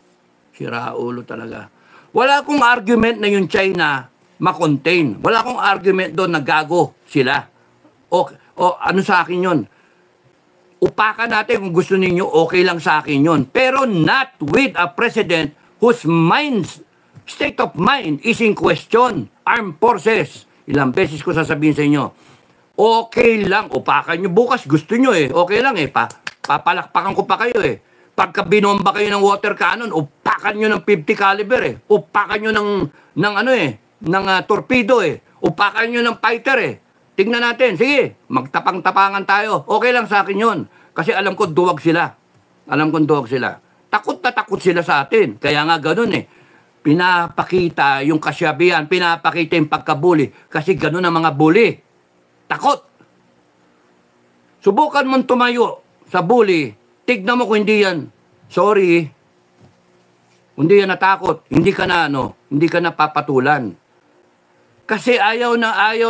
Sira ulo talaga. Wala akong argument na yung China makontain. Wala akong argument doon na gago sila. O ano sa akin yun? Upakan natin kung gusto ninyo, okay lang sa akin yun. Pero not with a president whose state of mind is in question. Armed forces. Ilang beses ko sasabihin sa inyo, okay lang, upakan nyo bukas, gusto nyo eh, okay lang eh, papalakpakan ko pa kayo eh. Pagka binomba kayo ng water cannon, upakan nyo ng 50 caliber eh, upakan nyo ng torpedo eh, upakan nyo ng fighter eh. Tingnan natin, sige, magtapang-tapangan tayo, okay lang sa akin yun. Kasi alam ko duwag sila, takot na takot sila sa atin, kaya nga ganun eh. Pinapakita yung kasyabihan, pinapakita yung pagkabuli. Kasi ganun ang mga bully. Takot. Subukan mong tumayo sa bully. Tignan mo kung hindi yan. Sorry. Hindi yan natakot. Hindi ka na papatulan. Kasi ayaw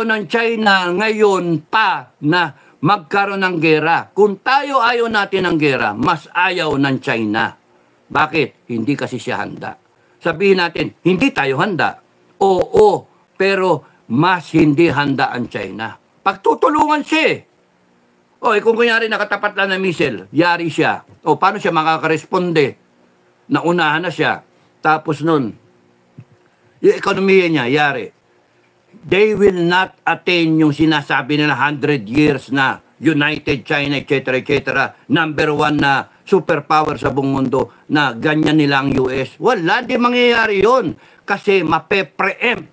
ng China ngayon pa na magkaroon ng gera. Kung tayo ayaw natin ng gera, mas ayaw ng China. Bakit? Hindi kasi siya handa. Sabihin natin, hindi tayo handa. Oo, pero mas hindi handa ang China. Pagtutulungan siya. Kung kunyari nakatapat lang na missile, yari siya. Paano siya makakaresponde? Naunahan na siya. Tapos nun, yung ekonomiya niya, yari. They will not attain yung sinasabi nila 100 years na United China, etc., etc., number one na superpower sa buong mundo na ganyan nila ang US. Wala, di mangyayari yun. Kasi mape-preempt.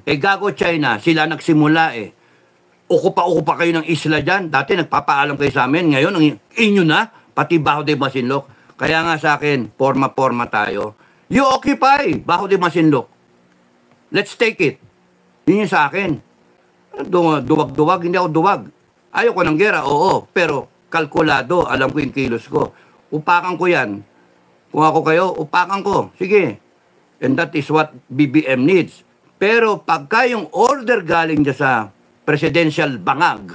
Gago China, sila nagsimula eh. Ukupa kayo ng isla dyan. Dati nagpapaalam kayo sa amin. Ngayon, ang inyo na, pati Baho de Masinloc. Kaya nga sa akin, forma tayo. You occupy Baho de Masinloc. Let's take it. Yun yung sa akin. Duwag, hindi ako duwag. Ayoko ng gera, oo. Pero kalkulado, alam ko yung kilos ko. Upakan ko yan. Kung ako kayo, upakan ko. Sige. And that is what BBM needs. Pero pagka yung order galing dyan sa presidential bangag,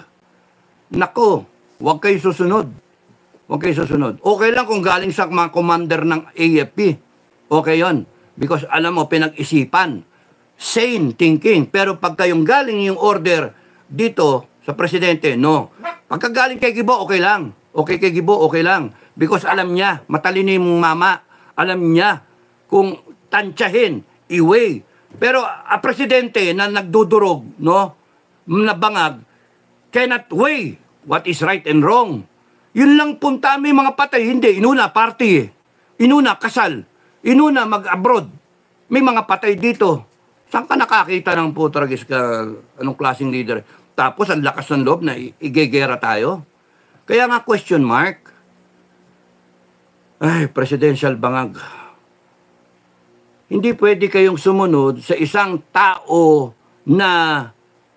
nako, huwag kayo susunod. Huwag kayo susunod. Okay lang kung galing sa mga commander ng AFP. Okay yon. Because alam mo, pinag-isipan. Sane thinking. Pero pagka yung galing yung order dito sa presidente, no. Pagka galing kay Gibo, okay lang. Okay kay Gibo, okay lang. Because alam niya, matalino yung mama. Alam niya kung tansyahin, iway. Pero a presidente na nagdudurog, no, na bangag, cannot weigh what is right and wrong. Yun lang punta, may mga patay. Hindi, inuna party. Inuna kasal. Inuna mag-abroad. May mga patay dito. Saan ka nakakita ng putragis ka, anong klaseng leader? Tapos ang lakas ng loob na igegera tayo. Kaya nga question mark. Ay, presidential bangag. Hindi pwede kayong sumunod sa isang tao na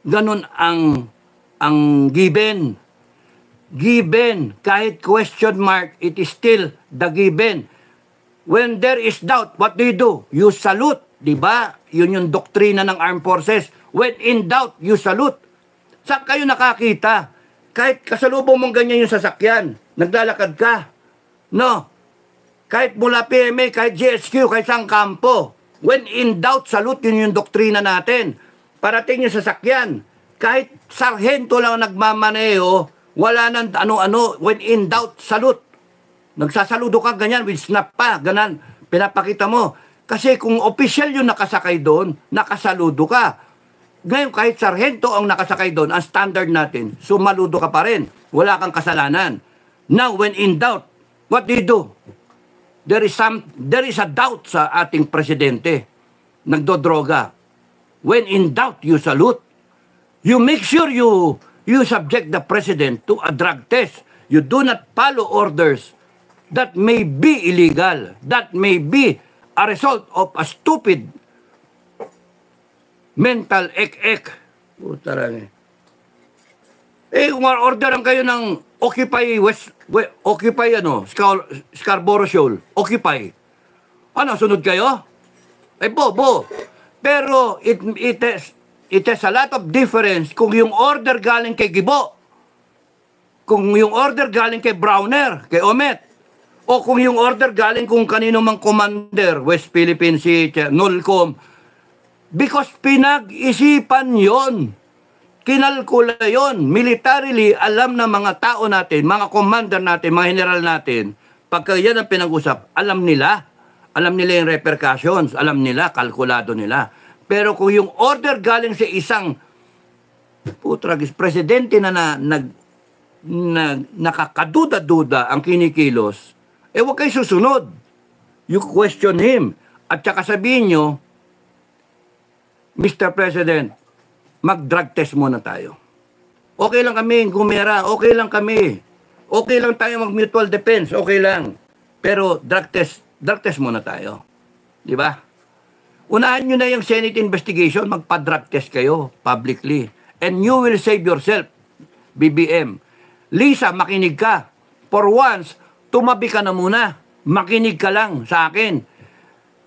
ganun ang given. Given. Kahit question mark, it is still the given. When there is doubt, what do? You salute. Diba? Yun yung doktrina ng armed forces. When in doubt, you salute. Saan kayo nakakita? Kahit kasalubong mong ganyan yung sasakyan, naglalakad ka. No. Kahit mula PMA, kahit GSQ, kahit sang kampo. When in doubt, salute, yun yung doktrina natin. Parating yung sasakyan. Kahit sarhento lang nagmamaneho, wala nang ano-ano, when in doubt, salute. Nagsasaludo ka, ganyan, with snap pa, ganyan, pinapakita mo. Kasi kung official yung nakasakay doon, nakasaludo ka. Ngayon, kahit sarhento ang nakasakay doon, ang standard natin, sumaludo ka pa rin. Wala kang kasalanan. Now, when in doubt, what do you do? There is a doubt sa ating presidente. Nagdodroga. When in doubt, you salute. You make sure you subject the president to a drug test. You do not follow orders that may be illegal. That may be a result of a stupid mental ek-ek. Putarang orderan kayo ng Occupy Scarborough Shoal. Occupy. Ano, sunod kayo? Bo. Pero it has a lot of difference kung yung order galing kay Gibo, kung yung order galing kay Browner, kay Omet, o kung yung order galing kung kanino mang commander, West Philippine Sea, NOLCOM, because pinag-isipan yon, kinalkula yon, militarily, alam na mga tao natin, mga commander natin, mga general natin, pagka yan ang pinag-usap, alam nila yung repercussions, alam nila, kalkulado nila. Pero kung yung order galing sa isang presidente na nakakaduda-duda ang kinikilos, huwag kayo susunod. You question him. At saka sabihin nyo, Mr. President, mag-drug test muna tayo. Okay lang kami, gumera, okay lang kami. Okay lang tayo mag-mutual defense, okay lang. Pero drug test muna tayo. Di ba? Unahan nyo na yung Senate investigation, magpa-drug test kayo publicly. And you will save yourself, BBM. Lisa, makinig ka. For once, tumabi ka na muna. Makinig ka lang sa akin.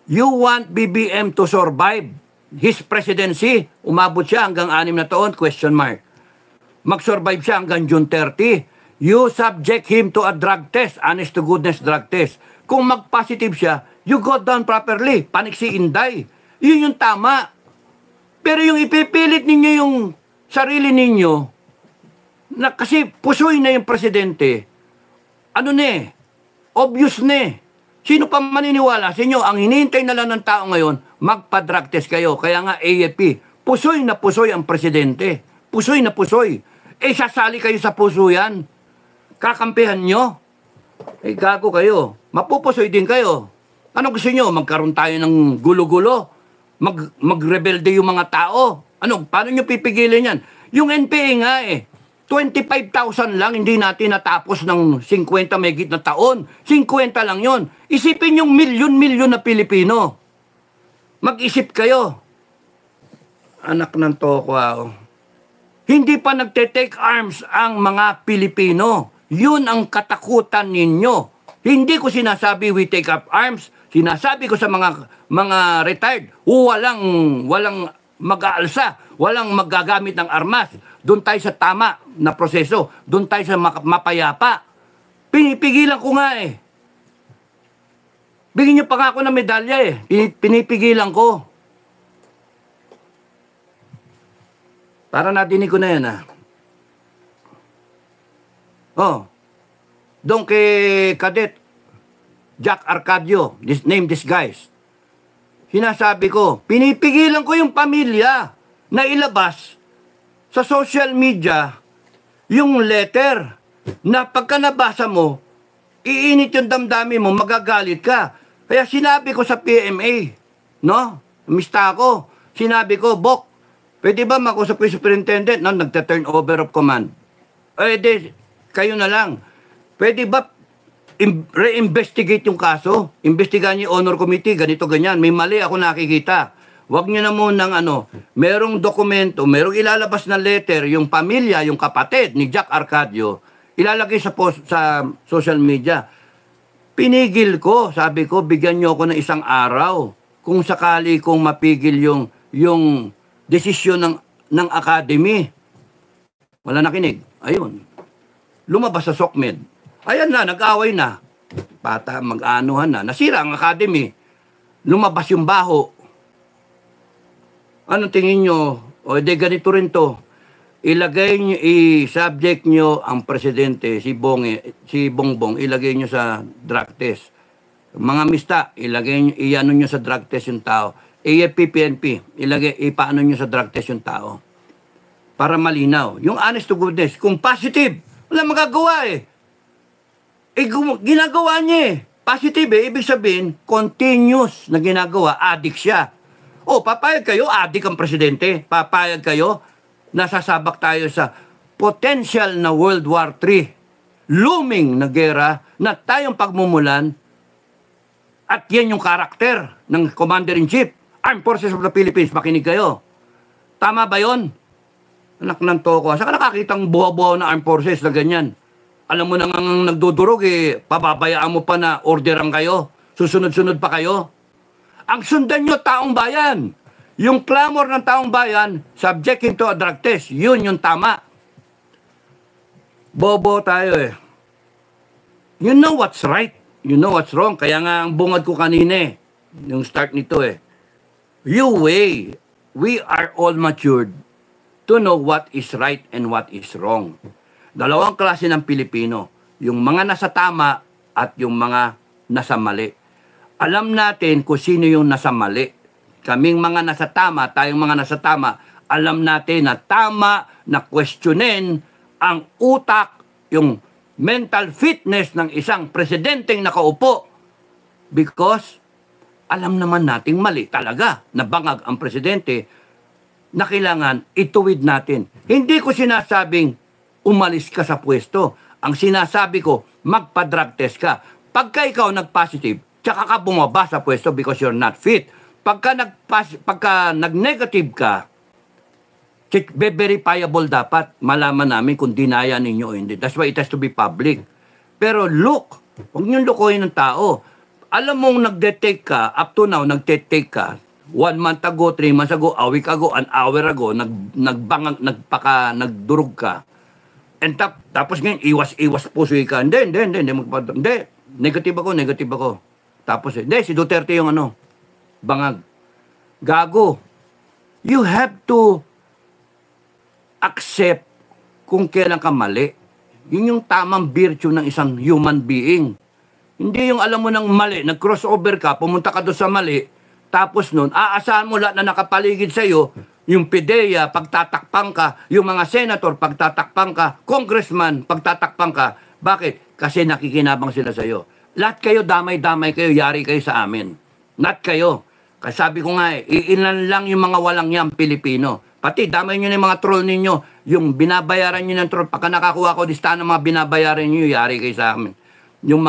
You want BBM to survive his presidency. Umabot siya hanggang 6 na taon, question mark. Mag-survive siya hanggang June 30. You subject him to a drug test, honest to goodness drug test. Kung mag-positive siya, you go down properly. Panik si Inday. Yun yung tama. Pero yung ipipilit ninyo yung sarili ninyo, na kasi pusoy na yung presidente, obvious na. Sino pa maniniwala sa inyo? Ang hinihintay na lang ng tao ngayon, magpa-drug test kayo. Kaya nga AFP, pusoy na pusoy ang presidente. Pusoy na pusoy. Sasali kayo sa puso yan. Kakampihan nyo. Gago kayo. Mapupusoy din kayo. Ano gusto nyo? Magkaroon tayo ng gulo-gulo? Magrebelde yung mga tao? Paano nyo pipigilan yan? Yung NPA nga 25,000 lang, hindi natin natapos ng 50 megit na taon. 50 lang yon. Isipin yung milyon-milyon na Pilipino. Mag-isip kayo. Anak ng toko Hindi pa nagte-take arms ang mga Pilipino. Yun ang katakutan ninyo. Hindi ko sinasabi we take up arms. Sinasabi ko sa mga retired, walang mag-aalsa, walang magagamit ng armas. Doon tayo sa tama na proseso. Doon tayo sa mapayapa. Pinipigilan ko nga Bigyan niyo pa nga ako ng medalya Pinipigilan ko. Para nadinig ko na yan doon kay Cadet Jack Arcadio, name this guys. Sinasabi ko, pinipigilan ko yung pamilya na ilabas sa social media yung letter na pagka nabasa mo, iinit yung damdamin mo, magagalit ka. Kaya sinabi ko sa PMA, mista ako, sinabi ko, Bok, pwede ba makusap ko yung superintendent? Nagta-turn over of command. Kayo na lang. Pwede ba re-investigate yung kaso? Investigahan niyo honor committee, ganito, ganyan. May mali ako nakikita. Huwag niyo na munang merong dokumento, merong ilalabas na letter, yung pamilya, yung kapatid ni Jack Arcadio, ilalagay sa social media. Pinigil ko, sabi ko, bigyan niyo ako ng isang araw. Kung sakali kong mapigil yung desisyon ng academy. Wala nakinig. Ayun. Lumabas sa SOCMED. Ayan na, nag-away na. Pata, mag-anuhan na. Nasira ang academy. Lumabas yung baho. Anong tingin nyo? Ganito rin to. ilagay nyo, i-subject nyo ang presidente, si Bongbong, ilagay nyo sa drug test. Mga mista, ilagay nyo, i-ano nyo sa drug test yung tao. AFP, PNP, ipaano nyo sa drug test yung tao. Para malinaw. Yung honest to goodness, kung positive, wala magagawa eh. Ginagawa niya eh. Positive eh, ibig sabihin, continuous na ginagawa, addict siya. O, papayag kayo, addict ang presidente. Papayag kayo, nasasabak tayo sa potential na World War III, looming na gera na tayong pagmumulan, at yan yung karakter ng Commander-in-Chief, Armed Forces of the Philippines. Makinig kayo. Tama ba yon? Anak ng toko. Saan ka nakakitang buhaw-buhaw na Armed Forces na ganyan? Alam mo na nga nagdudurog eh, pababayaan mo pa na orderan kayo, susunod-sunod pa kayo. Ang sundan nyo, taong bayan. Yung clamor ng taong bayan, subject to a drug test, yun yung tama. Bobo tayo eh. You know what's right, you know what's wrong. Kaya nga ang bungad ko kanina eh, yung start nito eh. You weigh, we are all matured to know what is right and what is wrong. Dalawang klase ng Pilipino, yung mga nasa tama at yung mga nasa mali. Alam natin kung sino yung nasa mali. Kaming mga nasa tama, tayong mga nasa tama, alam natin na tama na questionin ang utak, yung mental fitness ng isang presidenteng nakaupo. Because alam naman nating mali talaga na bangag ang presidente na kailangan ituwid natin. Hindi ko sinasabing umalis ka sa pwesto. Ang sinasabi ko, magpa-drug test ka. Pagka ikaw nag-positive, tsaka ka bumaba sa pwesto because you're not fit. Pagka nag-negative ka, verifiable dapat. Malaman namin kung dinaya ninyo o hindi. That's why it has to be public. Pero look, huwag niyong lukuhin ng tao. Alam mong nag-detect ka, up to now, nag-detect ka, 1 month ago, 3 months ago, a week ago, an hour ago, nagdurog ka. And tapos ngayon, iwas pusoy ka. Hindi. Negative ako. Tapos, hindi, si Duterte yung bangag. Gago. You have to accept kung kailan ka mali. Yun yung tamang virtue ng isang human being. Hindi yung alam mo ng mali, nag-crossover ka, pumunta ka doon sa mali, tapos nun, aasahan mo lahat na nakapaligid sa'yo, yung PIDEA, pagtatakpang ka, yung mga senator, pagtatakpang ka, congressman, pagtatakpang ka. Bakit? Kasi nakikinabang sila sa'yo. Lahat kayo, damay-damay kayo, yari kayo sa amin. Lahat kayo. Kasi sabi ko nga iilan lang yung mga walang yan Pilipino. Pati damay nyo na yung mga troll ninyo, yung binabayaran nyo ng troll, pagka nakakuha ko listahan ng mga binabayaran nyo, yari kayo sa amin. Yung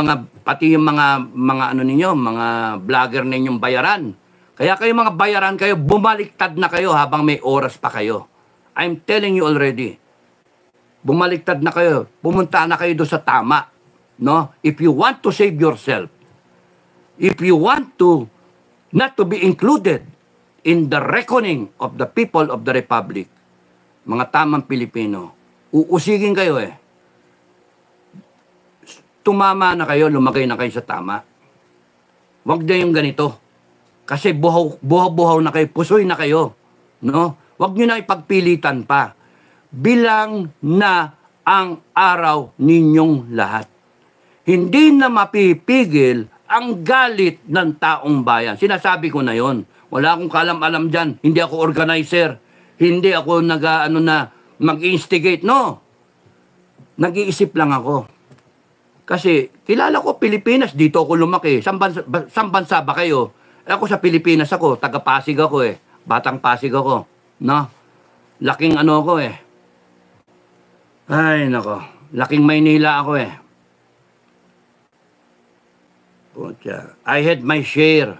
pati yung mga ninyo, mga vlogger ninyong bayaran. Kaya kayo mga bayaran kayo, bumaliktad na kayo habang may oras pa kayo. I'm telling you already. Bumaliktad na kayo, pumunta na kayo doon sa tama. No? If you want to save yourself, if you want to not to be included in the reckoning of the people of the Republic, mga tamang Pilipino, uusigin kayo eh. Tumama na kayo, lumagay na kayo sa tama. Huwag na yung ganito. Kasi buhaw-buhaw na kayo, pusoy na kayo. No? Huwag nyo na ipagpilitan pa. Bilang na ang araw ninyong lahat. Hindi na mapipigil ang galit ng taong bayan. Sinasabi ko na yon. Wala akong kalam-alam dyan. Hindi ako organizer. Hindi ako mag-instigate. No. Nag-iisip lang ako. Kasi kilala ko Pilipinas. Dito ako lumaki. Saan bansa ba kayo? Ako sa Pilipinas ako. Taga-Pasig ako eh. Batang Pasig ako. No. Laking ako eh. Ay, nako. Laking Maynila ako eh. I had my share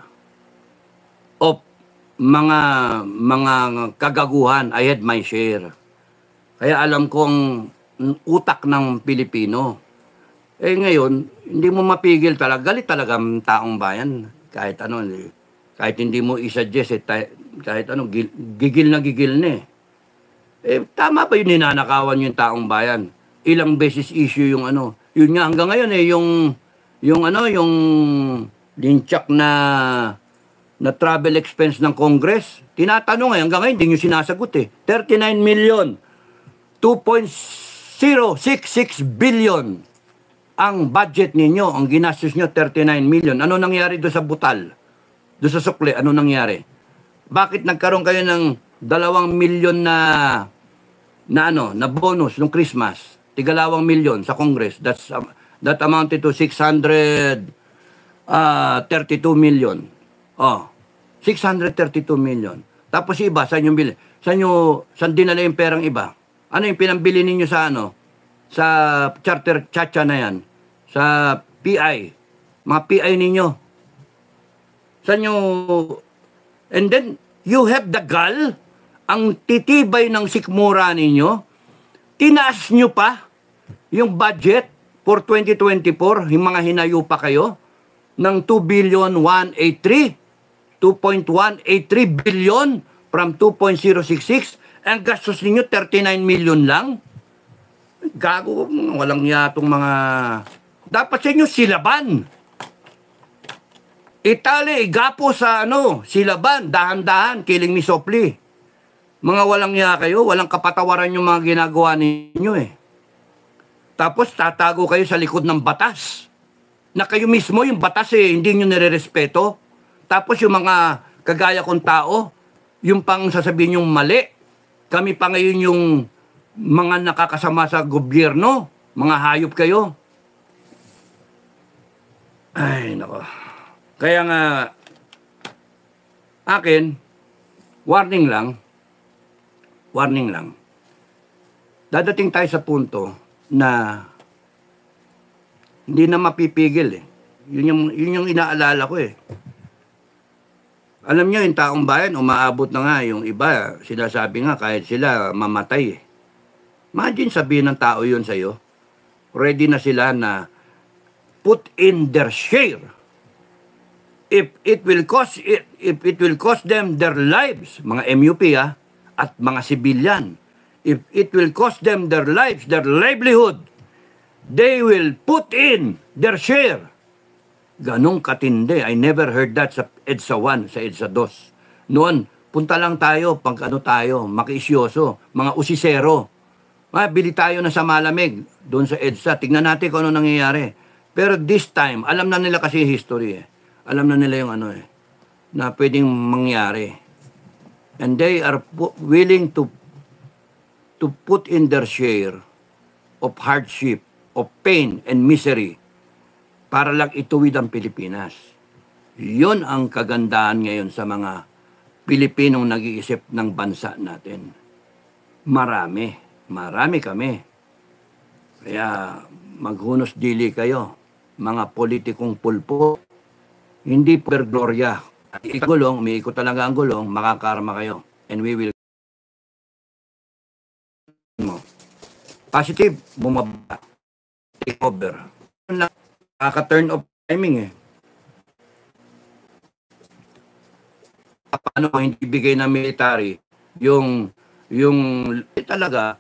of mga kagaguhan. I had my share. Kaya alam ko ang utak ng Pilipino. Eh ngayon, hindi mo mapigil talaga. Galit talaga ang taong bayan. Kahit kahit hindi mo i-suggest, kahit gigil na eh. Eh, tama pa yun, ninanakawan yung taong bayan. Ilang beses issue yung Yun nga hanggang ngayon eh, yung linchak na travel expense ng Congress, tinatanong hanggang ngayon, hindi nyo sinasagot eh. 39 million. 2.066 billion ang budget ninyo, ang ginastos nyo 39 million. Ano nangyari doon sa butal? Doon sa sukle, ano nangyari? Bakit nagkaroon kayo ng 2 milyon na bonus nung Christmas? Tiga 2 milyon sa Congress. That amounted to 632 million. Oh, 632 million. Tapos iba, saan yung bili? Saan dinala yung perang iba? Ano yung pinambili ninyo sa sa charter chacha na yan? Sa PI. Mga PI ninyo. Saan yung... And then, you have the gall, ang titibay ng sikmura ninyo, tinaas nyo pa yung budget for 2024, yung mga hinayo pa kayo, ng 2.183 billion from 2.066. Ang gastos ninyo, 39 million lang. Gago, walang yatong mga... Dapat sa inyo silaban. Itali, igapo sa silaban, dahan-dahan, kiling mi sopli. Mga walang ya kayo, walang kapatawaran yung mga ginagawa ninyo eh. Tapos tatago kayo sa likod ng batas. Na kayo mismo, yung batas hindi nyo nire-respeto. Tapos yung mga kagaya kong tao, yung pang sasabihin yung mali. Kami pa ngayon yung mga nakakasama sa gobyerno, mga hayop kayo. Ay, nako. Kaya nga, akin, warning lang, dadating tayo sa punto na hindi na mapipigil eh. Yun yung inaalala ko eh. Alam nyo, yung taong bayan, umaabot na nga yung iba, sinasabi nga kahit sila mamatay eh. Imagine sabihin ng tao yun sa'yo, ready na sila na put in their share. If it will cost them their lives, mga MUP at mga civilian, if it will cost them their lives, their livelihood, they will put in their share. Ganong katindi. I never heard that sa EDSA 1, sa EDSA 2. Noon, punta lang tayo, makiisyoso, mga usisero. Bili tayo na sa malamig, doon sa EDSA. Tignan natin kung ano nangyayari. Pero this time, alam na nila kasi history eh. Alam na nila yung na pwedeng mangyari. And they are willing to put in their share of hardship, of pain and misery para lang ituwid ang Pilipinas. Yun ang kagandahan ngayon sa mga Pilipinong nag-iisip ng bansa natin. Marami kami. Kaya maghunos dili kayo, mga politikong pulpo. Hindi per gloria. Gulong, umiikot talaga ang gulong, makakarma kayo. And we will... Positive, bumaba. Take over. Kaka-turn off timing eh. Paano hindi bigay ng military yung talaga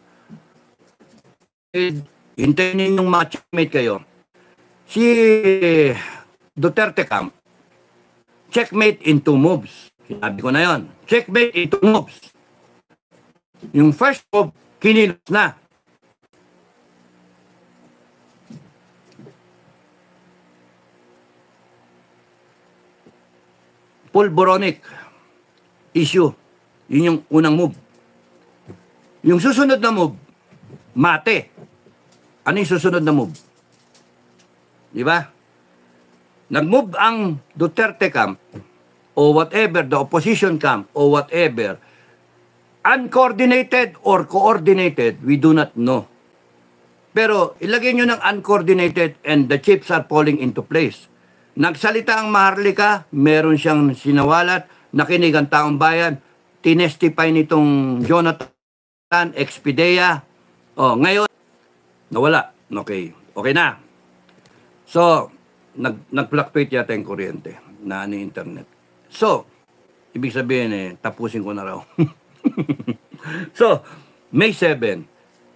hintayin ninyong mga checkmate kayo. Si Duterte camp, checkmate in 2 moves. Sinabi ko na yon. Checkmate in 2 moves. Yung first move, kinilos na. Pulboronic issue. Yun yung unang move. Yung susunod na move, mate. Ano yung susunod na move? Di ba? Nag-move ang Duterte camp o whatever, the opposition camp o whatever, uncoordinated or coordinated, we do not know. Pero ilagay nyo ng uncoordinated and the chips are falling into place. Nagsalita ang Maharlika, meron siyang sinawalat, nakinig ang taong bayan, tinestify nitong Jonathan Expedea. Oh, ngayon, nawala. Okay na. So, nag-fluctuate yata yung kuryente na internet. So, ibig sabihin tapusin ko na raw. So, May 7,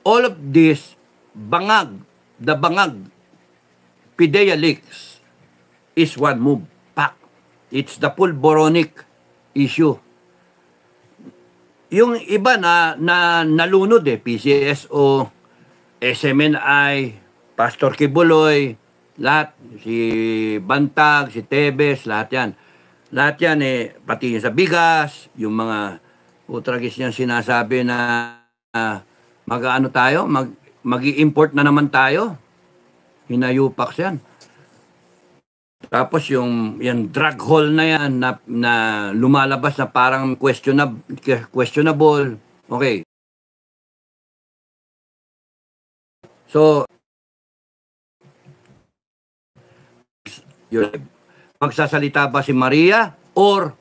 all of this the bangag, PIDEA leaks is one move back. It's the Pulboronic issue. yung iba na nalunod PCSO, SMNI, Pastor Kibuloy, lahat, si Bantag, si Tebes, lahat yan. Lahat yan pati yung sa bigas, yung mga utragis niyang sinasabi na mag-ano tayo, mag-i-import na naman tayo. Hinayupak yan. Tapos yung drug haul na yan na lumalabas na parang questionable. Okay. So, magsasalita ba si Maria or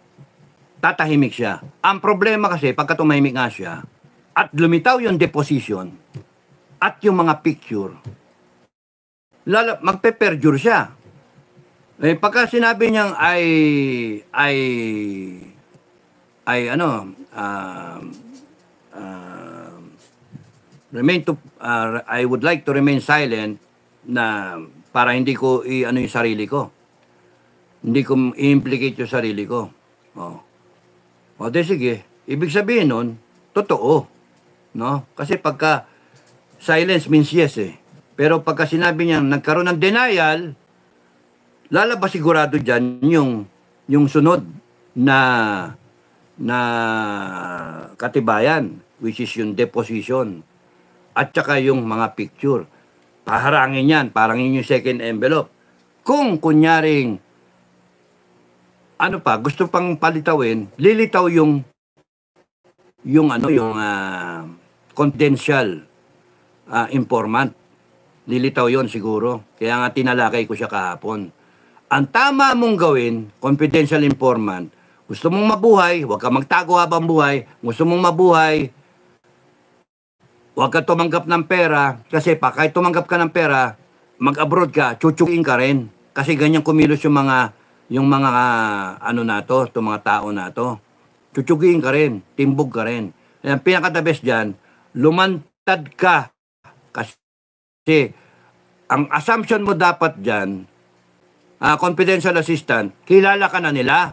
tatahimik siya? Ang problema kasi, pagka tumahimik nga siya, at lumitaw yung deposition, at yung mga picture, magpe-perjure siya. Pagka sinabi niyang I would like to remain silent na para hindi ko yung sarili ko. Hindi ko i-implicate yung sarili ko. O de sige, ibig sabihin nun, totoo. No? Kasi pagka silence means yes Pero pagka sinabi niya nagkaroon ng denial, lalabas sigurado dyan yung sunod na katibayan, which is yung deposition. At saka yung mga picture. Paharangin yan, parang yung second envelope. Kung kunyaring, gusto pang palitawin, lilitaw yung confidential informant. Lilitaw yon siguro. Kaya nga tinalakay ko siya kahapon. Ang tama mong gawin, confidential informant, gusto mong mabuhay, huwag ka magtago habang buhay, gusto mong mabuhay, huwag ka tumanggap ng pera, kasi kahit tumanggap ka ng pera, mag-abroad ka, chuchukin ka rin. Kasi ganyan kumilos yung mga itong mga tao na to. Chuchukin ka rin, timbog ka rin. Ang pinaka-the best dyan, lumantad ka. Kasi ang assumption mo dapat dyan, confidential assistant, kilala ka na nila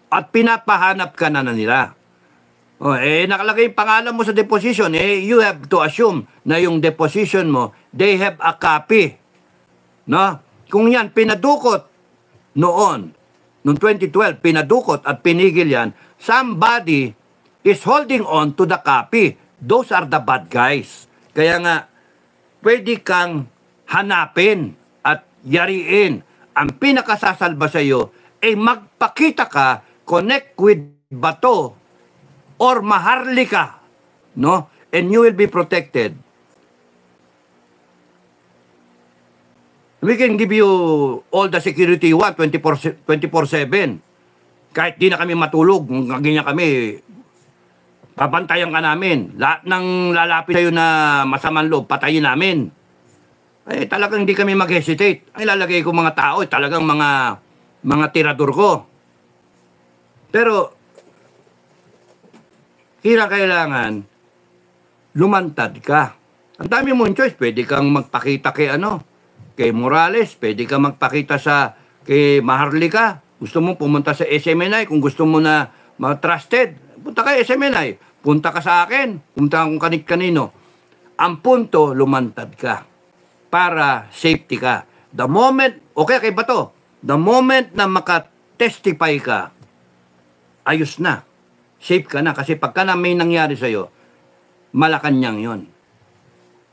at pinapahanap ka na nila. Nakalagay yung pangalan mo sa deposition, you have to assume na yung deposition mo, they have a copy. No? Kung yan, pinadukot noong 2012, pinadukot at pinigil yan, somebody is holding on to the copy. Those are the bad guys. Kaya nga, pwede kang hanapin at yariin. Ang pinakasasalba sa iyo ay magpakita ka, connect with Bato or Maharlika, no? And you will be protected. We can give you all the security you want 24/7. Kahit di na kami matulog, ganyan kami, papantayan ka namin. Lahat ng lalapit sa'yo na masamang loob, patayin namin. Talagang hindi kami mag-hesitate. Lalagay ko mga tao, talagang mga tirador ko. Pero, kailangan, lumantad ka. Ang dami mong choice. Pwede kang magpakita kay Morales. Pwede kang magpakita kay Maharlika. Gusto mo pumunta sa SMNI. Kung gusto mo na trusted, punta ka SMNI. Punta ka sa akin. Punta kung kanino. Ang punto, lumantad ka. Para safety ka. The moment, okay kay Bato, the moment na makatestify ka, ayos na. Safe ka na. Kasi pagka na may nangyari sa'yo, Malacanang yon.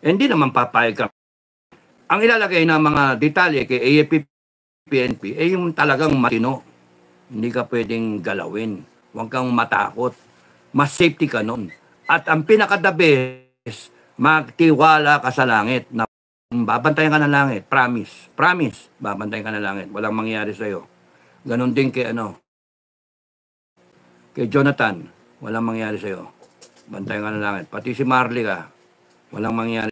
Hindi naman papayag ka. Ang ilalagay na mga detalye kay AFP, PNP, yung talagang matino. Hindi ka pwedeng galawin. Huwag kang matakot. Mas safety ka nun. At ang pinaka-the best, magtiwala ka sa langit. Babantayan ka ng langit. Promise. Promise. Babantayan ka ng langit. Walang mangyayari sa'yo. Ganon din kay Jonathan. Walang mangyayari sa'yo. Bantayan ka ng langit. Pati si Maharlika. Walang mangyayari.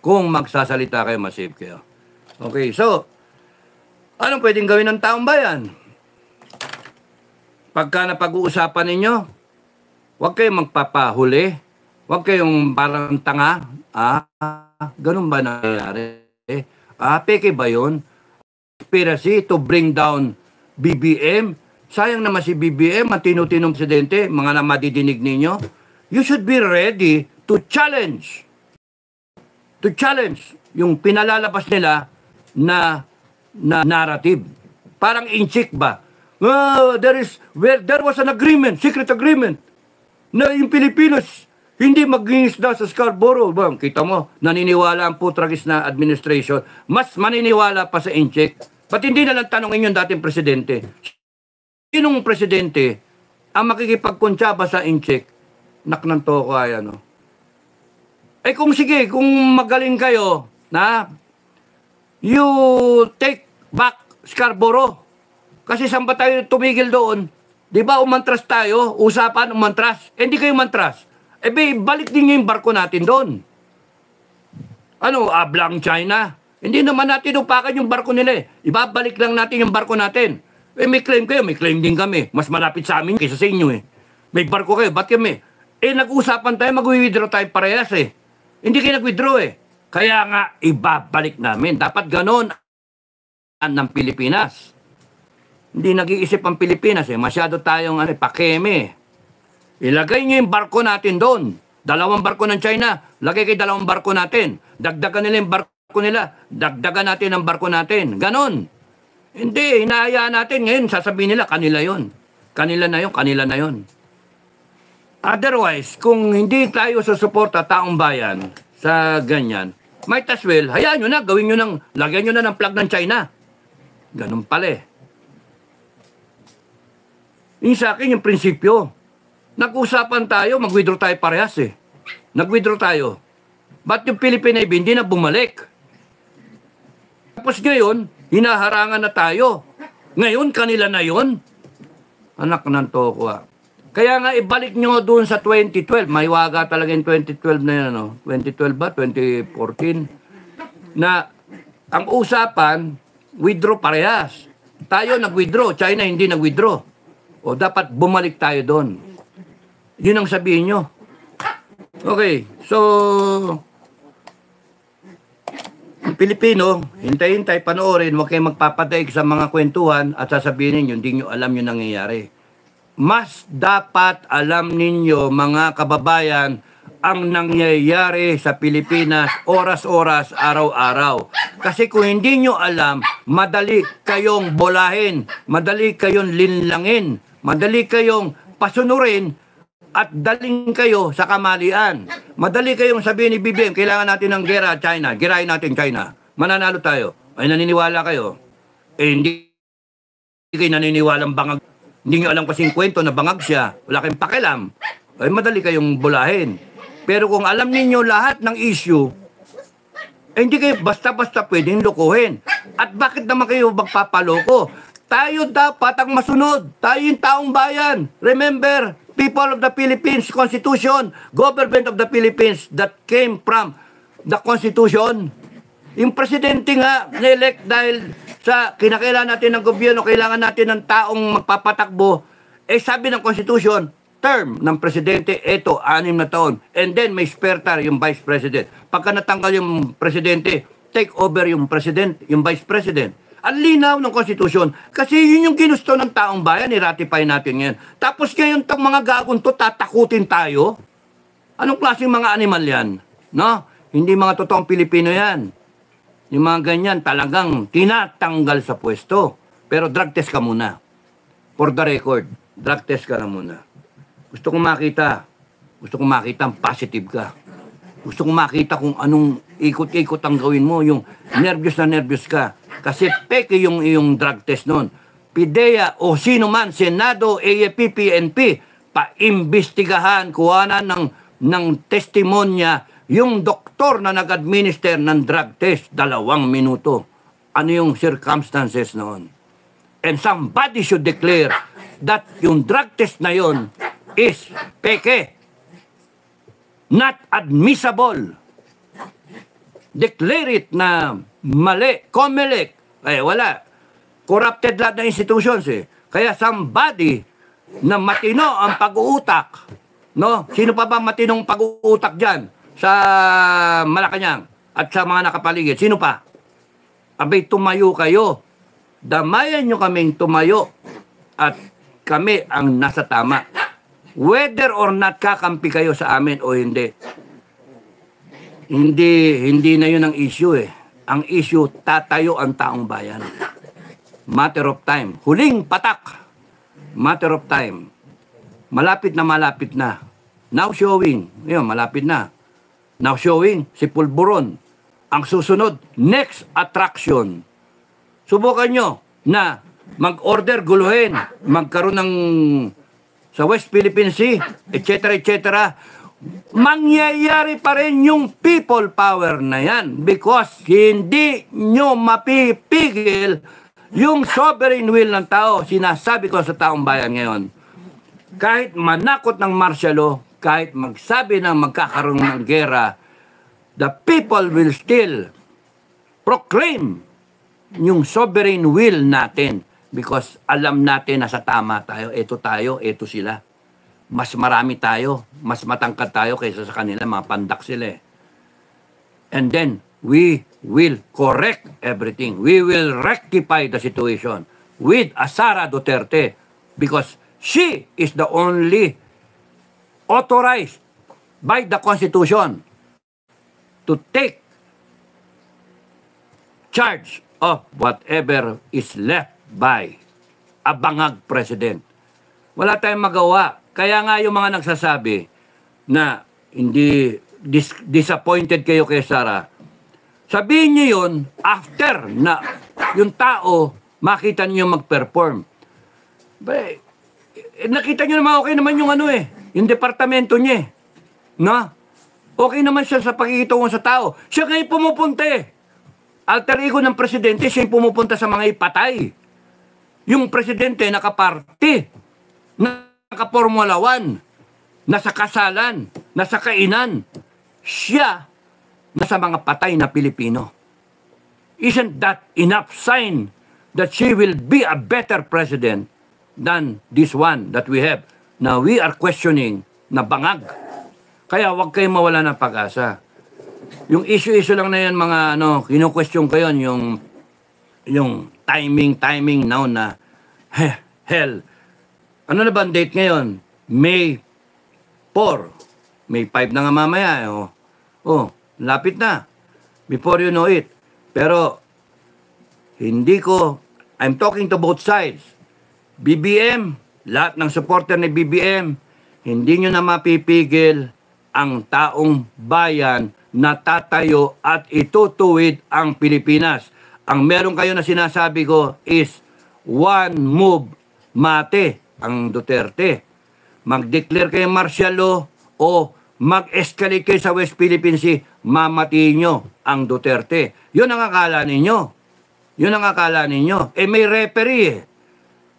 Kung magsasalita kayo, masave kayo. Okay, so, anong pwedeng gawin ng taong bayan? Pagka napag-uusapan ninyo, huwag kayong magpapahuli. Huwag kayong parang tanga. Ganun ba nangyayari? Peke ba yun? Conspiracy to bring down BBM? Sayang naman si BBM, ang tinu-tinong presidente, mga na madidinig ninyo. you should be ready to challenge yung pinalalabas nila na narrative. Parang inchik ba? There was an agreement, secret agreement, na yung Pilipinos hindi mag-isda sa Scarborough. Bang, kita mo, naniniwala ang putragis na administration, mas maniniwala pa sa inchik. Ba't hindi na lang tanongin yung dating presidente? Sinong presidente ang makikipagkuntsaba sa inchik? Naknan to ko ay ano. Eh kung sige, kung magaling kayo, na you take back Scarborough. Kasi saan ba tayo tumigil doon? Di ba umantras tayo? Usapan, umantras. Eh, hindi kayo umantras. Eh, balik din yung barko natin doon. Ano, ablang China? Hindi naman natin upakan yung barko nila eh. Ibabalik lang natin yung barko natin. Eh, may claim kayo, may claim din kami. Mas malapit sa amin kaysa sa inyo eh. May barko kayo, ba't kami? Eh, nag-usapan tayo, mag-withdraw tayo parehas eh. Hindi kayo nag-withdraw eh. Kaya nga, ibabalik namin. Dapat ganon ng Pilipinas. Hindi nag-iisip ang Pilipinas eh. Masyado tayong pakeme. Ilagay nyo yung barko natin doon. 2 barko ng China. Lagay kayo 2 barko natin. Dagdagan nila yung barko nila. Dagdagan natin ang barko natin. Ganon. Hindi, hinahayaan natin. Ngayon, sasabihin nila, kanila yon. Kanila na yon, kanila na yon. Otherwise, kung hindi tayo susuporta taong bayan sa ganyan, might as well, hayaan nyo na, gawin nyo ng, lagyan nyo na ng flag ng China. Ganon pala eh. Yung sa akin, yung prinsipyo. Nag-usapan tayo, mag-withdraw tayo parehas eh. Nag-withdraw tayo. Ba't yung Philippine Navy hindi na bumalik? Tapos ngayon, hinaharangan na tayo. Ngayon, kanila na yon. Anak ng toko ah. Kaya nga, ibalik nyo doon sa 2012. May waga talaga yung 2012 na yan, no? 2012 ba? 2014? Na, ang usapan, withdraw parehas. Tayo nag-withdraw, China hindi nag-withdraw. O dapat bumalik tayo doon. Yun ang sabihin nyo. Okay, so Pilipino, hintay-hintay, panoorin, huwag kayong magpapadaig sa mga kwentuhan at sasabihin ninyo, hindi nyo alam yung nangyayari. Mas dapat alam ninyo, mga kababayan, ang nangyayari sa Pilipinas oras-oras, araw-araw. Kasi kung hindi nyo alam, madali kayong bolahin, madali kayong linlangin, madali kayong pasunurin, at daling kayo sa kamalian. Madali kayong sabihin ni BBM, kailangan natin ng gera China. Girahin natin China. Mananalo tayo. Ay naniniwala kayo. Eh hindi kayo naniniwalang bangag. Hindi nyo alam kasing kwento na bangag siya. Wala kayong pakialam. Ay madali kayong bulahin. Pero kung alam ninyo lahat ng issue, eh hindi kayo basta-basta pwedeng lokohin. At bakit naman kayo magpapaloko? Tayo dapat ang masunod. Tayo yung taong bayan. Remember, people of the Philippines, Constitution, government of the Philippines that came from the Constitution. Yung presidente nga, na-elect dahil sa kinakailangan natin ng gobyerno, kailangan natin ng taong magpapatakbo, eh sabi ng Constitution, term ng presidente, eto, 6 na taon. And then may spare tire yung vice president. Pagka natanggal yung presidente, take over yung president, yung vice president. Ang linaw ng Constitution, kasi yun yung ginusto ng taong bayan, i-ratify natin yan. Tapos ngayon, itong mga gagawin to, tatakutin tayo? Anong klaseng mga animal yan? No? Hindi mga totoong Pilipino yan. Yung mga ganyan, talagang tinatanggal sa pwesto. Pero drug test ka muna. For the record, drug test ka na muna. Gusto kong makita ang positive ka. Gusto kong makita kung anong ikot-ikot ang gawin mo, yung nervyos na nervyos ka. Kasi peke yung drug test noon. PIDEA o sino man, Senado, AFP, PNP, paimbestigahan, kuhanan ng testimonya yung doktor na nag-administer ng drug test, 2 minuto. Ano yung circumstances noon? And somebody should declare that yung drug test na yon is peke. Not admissible. Declare it na mali, COMELEC. Eh, wala. Corrupted lahat ng institutions eh. Kaya somebody na matino ang pag-uutak, no? Sino pa ba matinong pag-uutak dyan sa Malacanang at sa mga nakapaligid? Sino pa? Abay, tumayo kayo. Damayan nyo kaming tumayo at kami ang nasa tama. whether or not kakampi kayo sa amin o hindi. Hindi na yun ang issue eh. Ang issue, tatayo ang taong bayan. Matter of time. Huling patak. Matter of time. Malapit na malapit na. Now showing. Yun, malapit na. Now showing, si Pulburon. Ang susunod, next attraction. Subukan nyo na mag-order, guluhin, magkaroon ng sa West Philippine Sea, etc., etc., mangyayari pa rin yung people power na yan because hindi nyo mapipigil yung sovereign will ng tao. Sinasabi ko sa taong bayan ngayon, kahit manakot ng martial law, kahit magsabi na magkakaroon ng gera, the people will still proclaim yung sovereign will natin because alam natin na sa tama tayo, ito sila. Mas marami tayo, mas matangkad tayo kaysa sa kanila, mga pandak sila eh. And then, we will correct everything. We will rectify the situation with Sara Duterte because she is the only authorized by the Constitution to take charge of whatever is left by a bangag president. Wala tayong magawa. Kaya nga yung mga nagsasabi na hindi disappointed kayo kay Sara, sabihin niyo yun after na yung tao makita niyo mag-perform. Nakita niyo naman okay naman yung yung departamento niya. No? Okay naman siya sa pagkikitungo sa tao. Siya ngayon pumupunta eh. Alter ego ng presidente, siya yung pumupunta sa mga ipatay. Yung presidente nakaparty, naka-Formula 1, nasa kasalan, nasa kainan. Siya nasa mga patay na Pilipino. Isn't that enough sign that she will be a better president than this one that we have? Now we are questioning na bangag. Kaya huwag kayong mawala ng pag-asa. Yung issue lang na yan, mga kinu-question ko yun, yung timing now na, hell, ano na ba ang date ngayon? May 4. May 5 na nga mamaya. Lapit na. Before you know it. Pero, I'm talking to both sides. BBM, lahat ng supporter ni BBM, hindi nyo na mapipigil ang taong bayan na tatayo at itutuwid ang Pilipinas. Ang meron kayo na sinasabi ko is one move mate ang Duterte. Mag-declare kayo martial law o mag-escalate kayo sa West Philippine Sea, mamatiin nyo ang Duterte. Yun ang akala ninyo. Yun ang akala ninyo. May referee eh.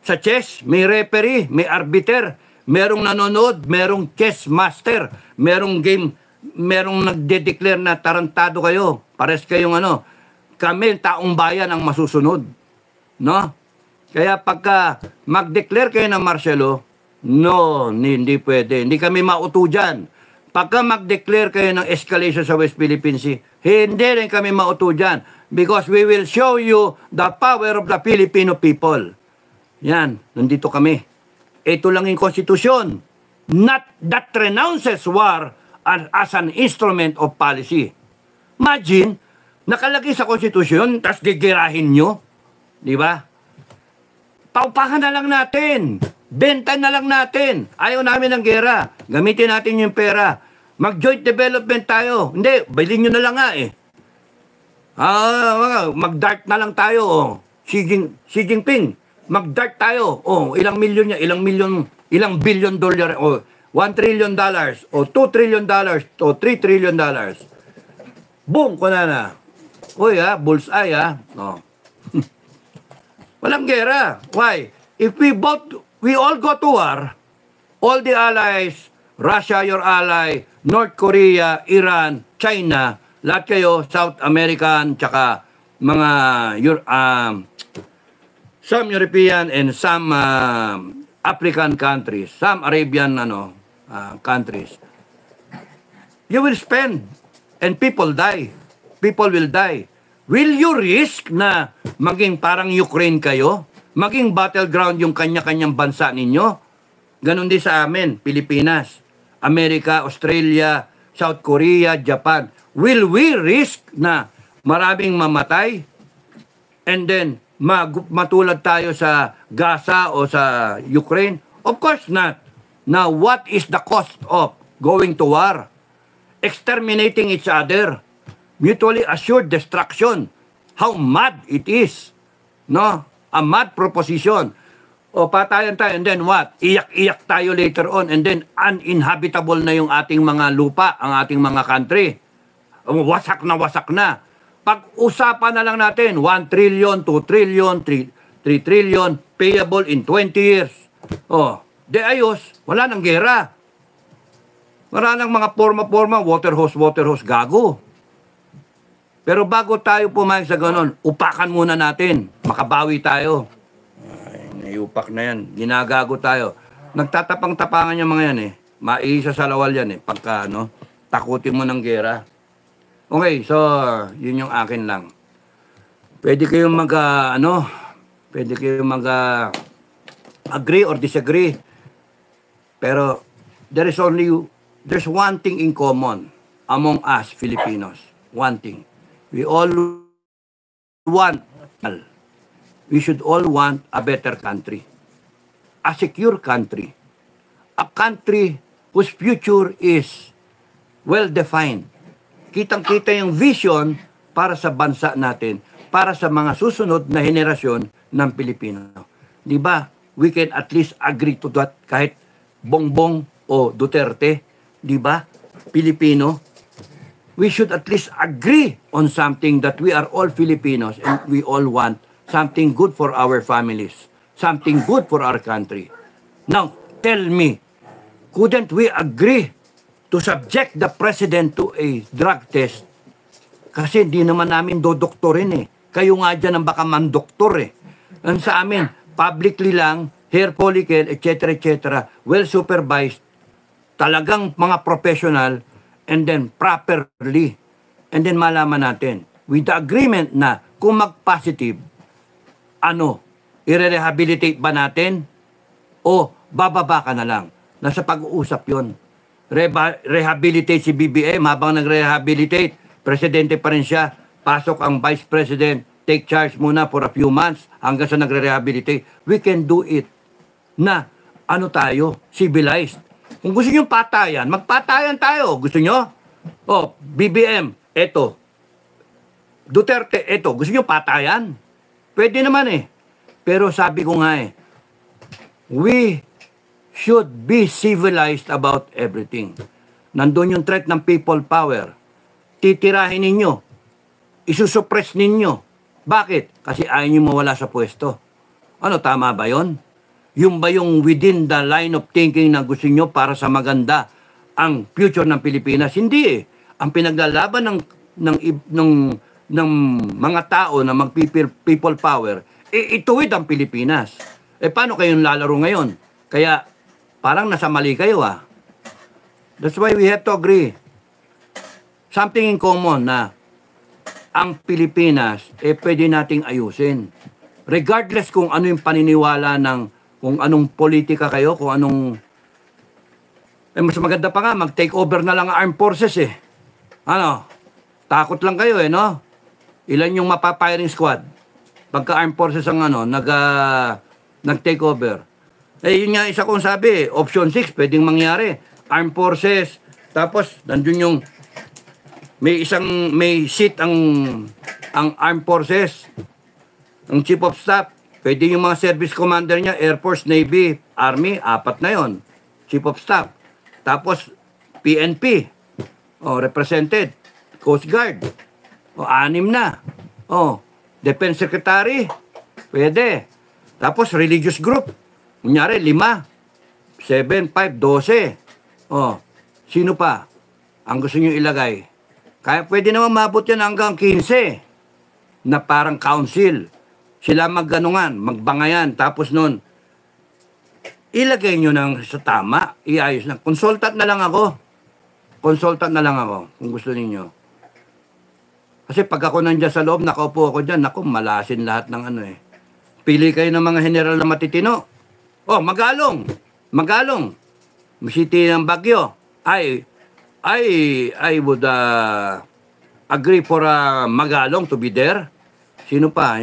Sa chess, may referee, may arbiter, merong nanonood, merong chess master, merong game, merong nagde-declare na tarantado kayo. Pares kayong kami, taong bayan ang masusunod. No? Kaya pagka mag-declare kayo ng martial law, no, hindi pwede. Hindi kami mauto dyan. Pagka mag-declare kayo ng escalation sa West Philippine Sea, hindi rin kami mauto dyan. Because we will show you the power of the Filipino people. Yan, nandito kami. Ito lang yung konstitusyon. Not that renounces war as an instrument of policy. Imagine, nakalagay sa konstitusyon, tas gigirahin nyo. Di ba? Paupahan na lang natin. Benta na lang natin. Ayaw namin ng gera. Gamitin natin yung pera. Mag-joint development tayo. Hindi, bilhin nyo na lang nga eh. Mag-dart na lang tayo. Xi Jinping, mag-dart tayo. Ilang milyon niya, ilang billion dollar, $1 trillion, $2 trillion, $3 trillion. Boom, kunana. Bullseye Walang gera. Why? If we all go to war, all the allies, Russia, your ally, North Korea, Iran, China, lahat kayo, South American, tsaka mga some European and some African countries, some Arabian countries. You will spend and people die. People will die. Will you risk na maging parang Ukraine kayo? Maging battleground yung kanya-kanyang bansa ninyo? Ganon din sa amin, Pilipinas, Amerika, Australia, South Korea, Japan. Will we risk na maraming mamatay and then matulad tayo sa Gaza o sa Ukraine? Of course not. Now, what is the cost of going to war? Exterminating each other. Mutually assured destruction. How mad it is. No? A mad proposition. O patayan tayo and then what? Iyak-iyak tayo later on and then uninhabitable na yung ating mga lupa, ang ating mga country. Wasak na wasak na. Pag-usapan na lang natin, 1 trillion, 2 trillion, 3 trillion, payable in 20 years. Oh, de ayos, wala nang gera. Wala nang mga forma-forma, water hose, gago. Pero bago tayo pumayag sa ganon, upakan muna natin, makabawi tayo. Iupak na yan. Ginagago tayo. Nagtatapang-tapangan yung mga yan eh. Maisa sa lawal yan eh. Pagka takutin mo ng gera. Okay, so yun yung akin lang. Pwede kayong pwede kayong agree or disagree. Pero there's one thing in common among us Filipinos. One thing. We should all want a better country, a secure country, a country whose future is well-defined. Kitang-kita yung vision para sa bansa natin, para sa mga susunod na henerasyon ng Pilipino. Di ba? We can at least agree to that kahit Bongbong o Duterte, di ba? Pilipino. We should at least agree on something that we are all Filipinos and we all want something good for our families, something good for our country. Now, tell me, couldn't we agree to subject the president to a drug test? Kasi di naman namin dodoktorin eh. Kayo nga dyan ang baka mandoktor eh. Ang sa amin, publicly lang, hair follicle, etc., well supervised, talagang mga professional, and then properly, and then malaman natin, with the agreement na kung mag-positive, i-rehabilitate ba natin? O bababa ka na lang? Nasa pag-uusap yun. Rehabilitate si BBM habang nag-rehabilitate. Presidente pa rin siya. Pasok ang Vice President. Take charge muna for a few months hanggang sa nagre-rehabilitate. We can do it na tayo? Civilized. Kung gusto nyo patayan, magpatayan tayo. Gusto nyo? BBM, eto. Duterte, eto. Gusto nyo patayan? Pwede naman eh. Pero sabi ko nga eh, we should be civilized about everything. Nandun yung threat ng people power. Titirahin ninyo. Isusuppress ninyo. Bakit? Kasi ayaw nyo mawala sa pwesto. Tama ba yon? Yung ba yung within the line of thinking na gusto nyo para sa maganda ang future ng Pilipinas? Hindi eh. Ang pinaglalaban ng mga tao na mag-people power, ituwid ang Pilipinas. Paano kayong lalaro ngayon? Kaya, parang nasa mali kayo ah. That's why we have to agree. Something in common na ang Pilipinas, pwede nating ayusin. Regardless kung ano yung paniniwala kung anong politika kayo, kung anong... mas maganda pa nga, mag-take over na lang ang armed forces eh. Takot lang kayo eh, no? Ilan yung mapapiring squad? Pagka armed forces ang nag-take over. Yun nga isa kong sabi, option 6, pwedeng mangyari. Armed forces, tapos nandun yung may seat ang armed forces, ang chief of staff. Pwede yung mga service commander niya, Air Force, Navy, Army, 4 na yon, chief of staff. Tapos PNP, represented, Coast Guard. 6 na. Defense Secretary, pwede. Tapos religious group, kunyari 5, 7, 5, 12. Sino pa ang gusto nyo ilagay? Kaya pwede naman mabot yan hanggang 15 na parang council. Sila magbangayan. Tapos nun, ilagay nyo sa tama, iayos na. Consultant na lang ako kung gusto ninyo. Kasi pag ako nandiyan sa loob, nakaupo ako dyan, malasin lahat ng Pili kayo ng mga general na matitino. Magalong. Magalong, City ng Baguio, I would agree for Magalong to be there. Sino pa?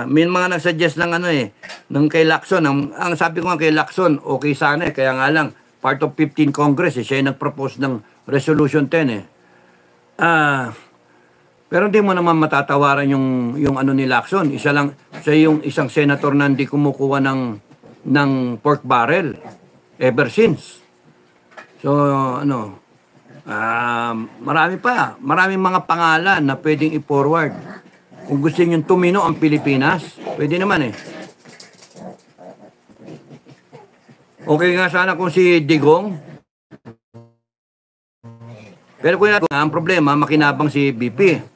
May mga nag-suggest ng ng kay Lacson. Ang sabi ko nga kay Lacson, okay sana kaya nga lang, part of 15 Congress, siya yung nag-propose ng Resolution 10 pero hindi mo naman matatawaran yung ni Lacson. Siya yung isang senator na hindi kumukuha ng pork barrel ever since. So, maraming mga pangalan na pwedeng i-forward. Kung gusto nyo tumino ang Pilipinas, pwede naman Okay nga sana kung si Digong. Pero kung ang problema, makinabang si BP.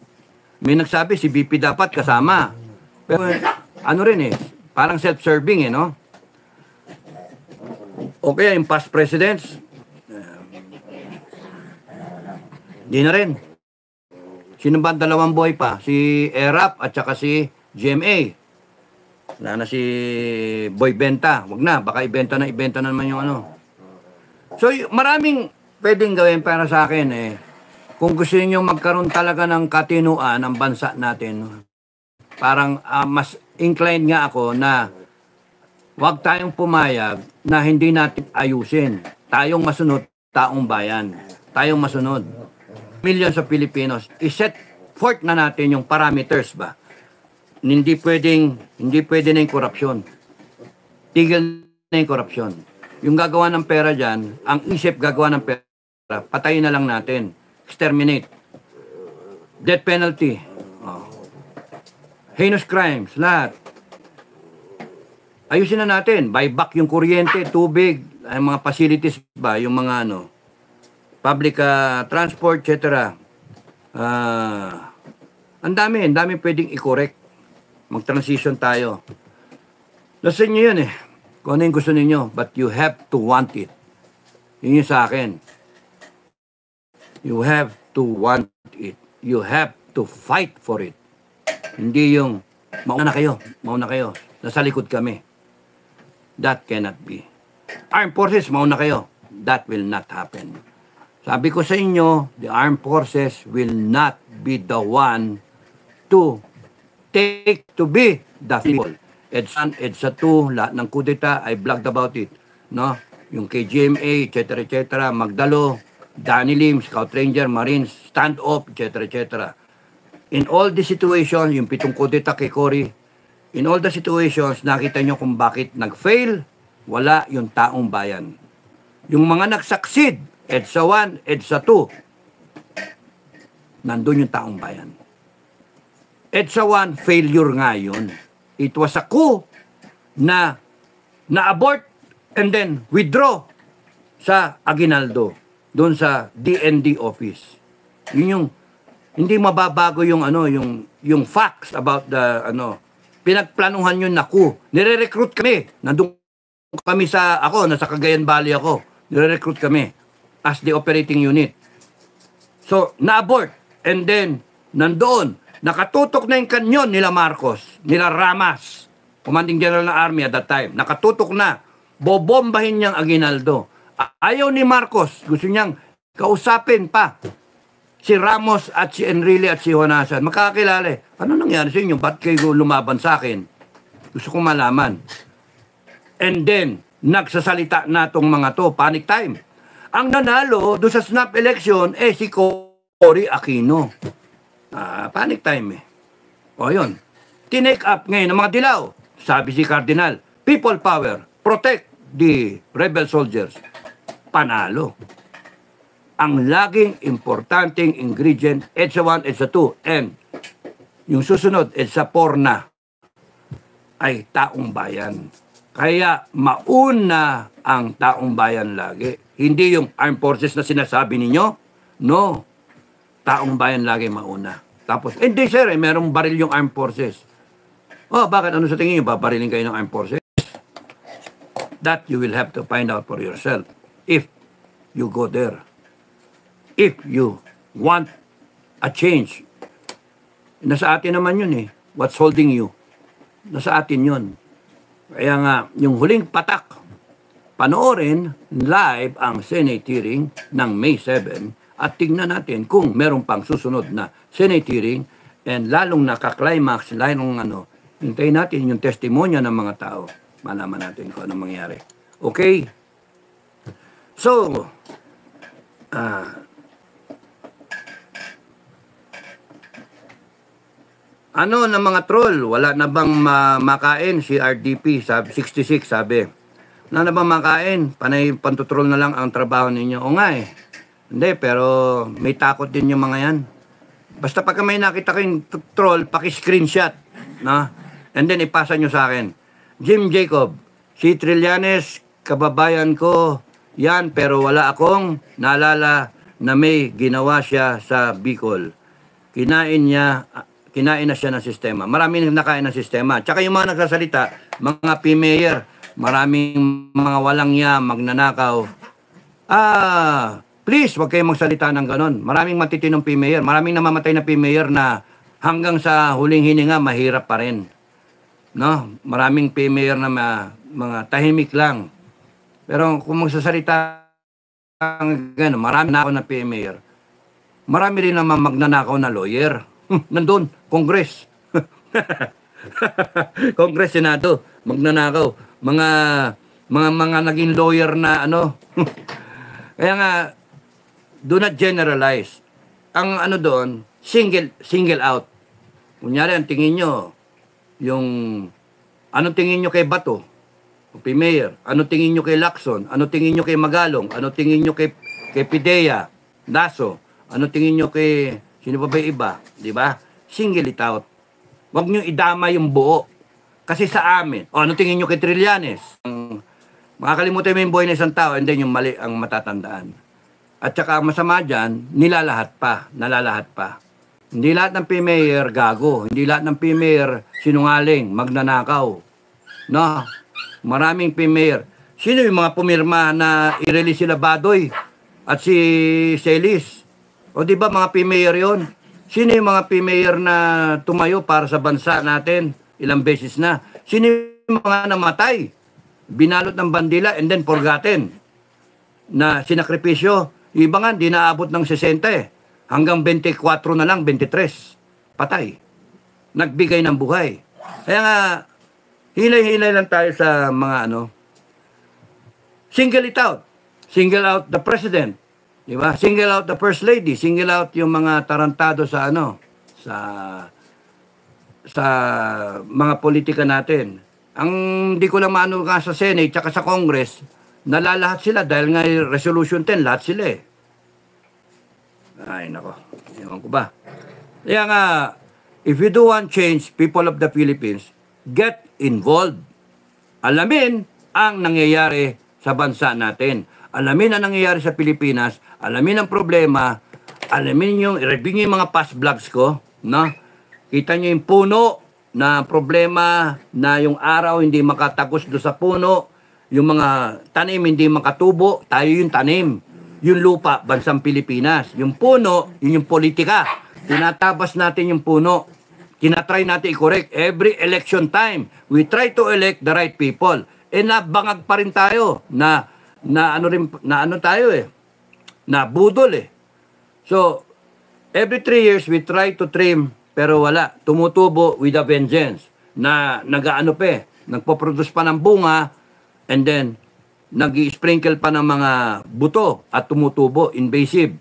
May nagsabi si BP dapat kasama. Pero parang self-serving no? Okay, yung past presidents, di na rin. Sino ba ang dalawang boy pa? Si Erap at saka si GMA. Wala na si Boy Benta. Wag na, baka ibenta na naman yung So, maraming pwedeng gawin para sa akin Kung gusto niyo magkaroon talaga ng katinuan ng bansa natin, parang mas inclined nga ako na wag tayong pumayag na hindi natin ayusin. Tayong masunod, taong bayan. Tayong masunod. Millions of Filipinos, iset forth na natin yung parameters ba? Hindi pwede na yung korupsyon. Tigil na yung korupsyon. Yung gagawa ng pera dyan, ang isip gagawa ng pera, patayin na lang natin. Exterminate. Death penalty. Heinous crimes, lahat. Ayusin na natin. Buy back yung kuryente, tubig, ang mga facilities ba, yung mga public transport, etc. Ang dami pwedeng i-correct. Mag-transition tayo. Nasa inyo yun Kung ano yung gusto ninyo, but you have to want it. Yun yung sa akin. You have to want it. You have to fight for it. Hindi yung, mauna kayo. Nasa likod kami. That cannot be. Armed forces, mauna kayo. That will not happen. Sabi ko sa inyo, the armed forces will not be the one to be the people. EDSA 1, EDSA 2, lahat ng kudeta, I blogged about it. No? Yung KGMA, etc., Magdalo, Danny Lim, Scout Ranger, Marines, stand up, etc. In all the situations, yung 7 kudeta kay Cory, in all the situations, nakita nyo kung bakit nag-fail, wala yung taong bayan. Yung mga nag-succeed, EDSA 1, EDSA 2, nandun yung taong bayan. EDSA 1, failure nga yun. It was a coup na abort and then withdraw sa Aguinaldo, doon sa DND office. Yun yung, hindi mababago yung yung facts about the pinagplanuhan yun na coup. Nire-recruit kami. Nandun kami nasa Cagayan Valley ako. Nire-recruit kami as the operating unit. So, na-abort. And then, nandoon, nakatutok na yung kanyon nila Marcos, nila Ramas, Commanding General ng Army at that time. Nakatutok na. Bobombahin niyang Aguinaldo. Ayaw ni Marcos. Gusto niyang kausapin pa si Ramos at si Enrile at si Honasan. Makakakilala. Ano nangyari sa inyo? Ba't kayo lumaban sa akin? Gusto kong malaman. And then, nagsasalita na itong mga to. Panic time. Ang nanalo doon sa snap election, si Cory Aquino. Panic time O yun. Tinake up ngayon ng mga dilaw. Sabi si Cardinal, people power, protect the rebel soldiers. Panalo. Ang laging importanteng ingredient, EDSA 1, EDSA 2, and yung susunod, EDSA 4 na, ay taong bayan. Kaya mauna ang taong bayan lagi. Hindi yung armed forces na sinasabi ninyo. No. Taong bayan lagi mauna. Tapos, hindi sir, merong baril yung armed forces. Bakit? Ano sa tingin nyo? Babarilin kayo ng armed forces? That you will have to find out for yourself if you go there. If you want a change. Nasa atin naman yun What's holding you? Nasa atin yun. Kaya nga, yung huling patak panoorin live ang Senate hearing ng May 7 at tignan natin kung meron pang susunod na Senate hearing and lalong nakaklimax, lalong hintayin natin yung testimonya ng mga tao. Malaman natin kung anong mangyari. Okay? So, ano ng mga troll? Wala na bang makain? Si RDP, 66 sabi. Wala na bang makain? Panay pantutrol na lang ang trabaho ninyo. O nga eh. Hindi, pero may takot din yung mga yan. Basta pagka may nakita kayong troll, paki-screenshot. No? And then ipasa nyo sa akin. Jim Jacob, si Trillanes, kababayan ko yan, pero wala akong naalala na may ginawa siya sa Bicol. Kinain na siya ng sistema. Maraming nakain ng sistema. Tsaka yung mga nagsasalita, mga P-mayor, maraming mga walang niya, magnanakaw. Please, wag kayong magsalita ng ganon. Maraming matitinong P-mayor. Maraming namamatay na P-mayor na hanggang sa huling hininga, mahirap pa rin. No? Maraming P-mayor na mga tahimik lang. Pero kung magsasalita ng ganon, marami na ako na P-mayor. Marami rin naman magnanakaw na lawyer. Nandun, Congress. Congress, Senado, magnanakaw. Mga naging lawyer na Kaya nga, do not generalize. Ang doon, single out. Kunyari, ang tingin nyo, anong tingin nyo kay Bato? O P-mayor? Anong tingin nyo kay Lacson? Anong tingin nyo kay Magalong? Anong tingin nyo kay Pidea? Daso? Anong tingin nyo kay sino pa ba yung iba? Diba? Single it out. Huwag nyo idama yung buo. Kasi sa amin, ano tingin nyo kay Trillanes? Makakalimutan mo yung buhay ng isang tao and then yung mali ang matatandaan. At saka masama dyan, nalalahat pa. Hindi lahat ng P-mayor gago. Hindi lahat ng P-mayor sinungaling, magnanakaw. No? Maraming P-mayor. Sino yung mga pumirma na i-release sila Badoy at si Celis? O di ba mga P-mayor yun? Sino yung mga P-mayor na tumayo para sa bansa natin? Ilang beses na. Sino yung mga namatay? Binalot ng bandila and then forgotten. Na sinakripisyo. Iba nga, di naabot ng 60 eh. Hanggang 24 na lang, 23. Patay. Nagbigay ng buhay. Kaya nga, hilay-hilay lang tayo sa mga single it out. Single out the president. Diba? Single out the first lady, single out yung mga tarantado sa sa mga politika natin. Ang di ko lang maano nga sa Senate tsaka sa Congress, nalalahat sila dahil nga Resolution 10, lahat sila eh. Ay nako, ewan ko ba. Kaya nga, if you do want change, people of the Philippines, get involved. Alamin ang nangyayari sa bansa natin. Alamin ang nangyayari sa Pilipinas, alamin ang problema, alamin yung, i-review nyo yung mga past vlogs ko, no? Kita nyo yung puno na problema na yung araw hindi makatagos do sa puno, yung mga tanim hindi makatubo, tayo yung tanim. Yung lupa, bansang Pilipinas. Yung puno, yun yung politika. Tinatabas natin yung puno. Tinatry natin i-correct. Every election time, we try to elect the right people. Nabangag pa rin tayo na budol eh. So, every 3 years we try to trim, pero wala. Tumutubo with a vengeance. Nagpo-produce pa ng bunga, and then, nag-i-sprinkle pa ng mga buto at tumutubo, invasive.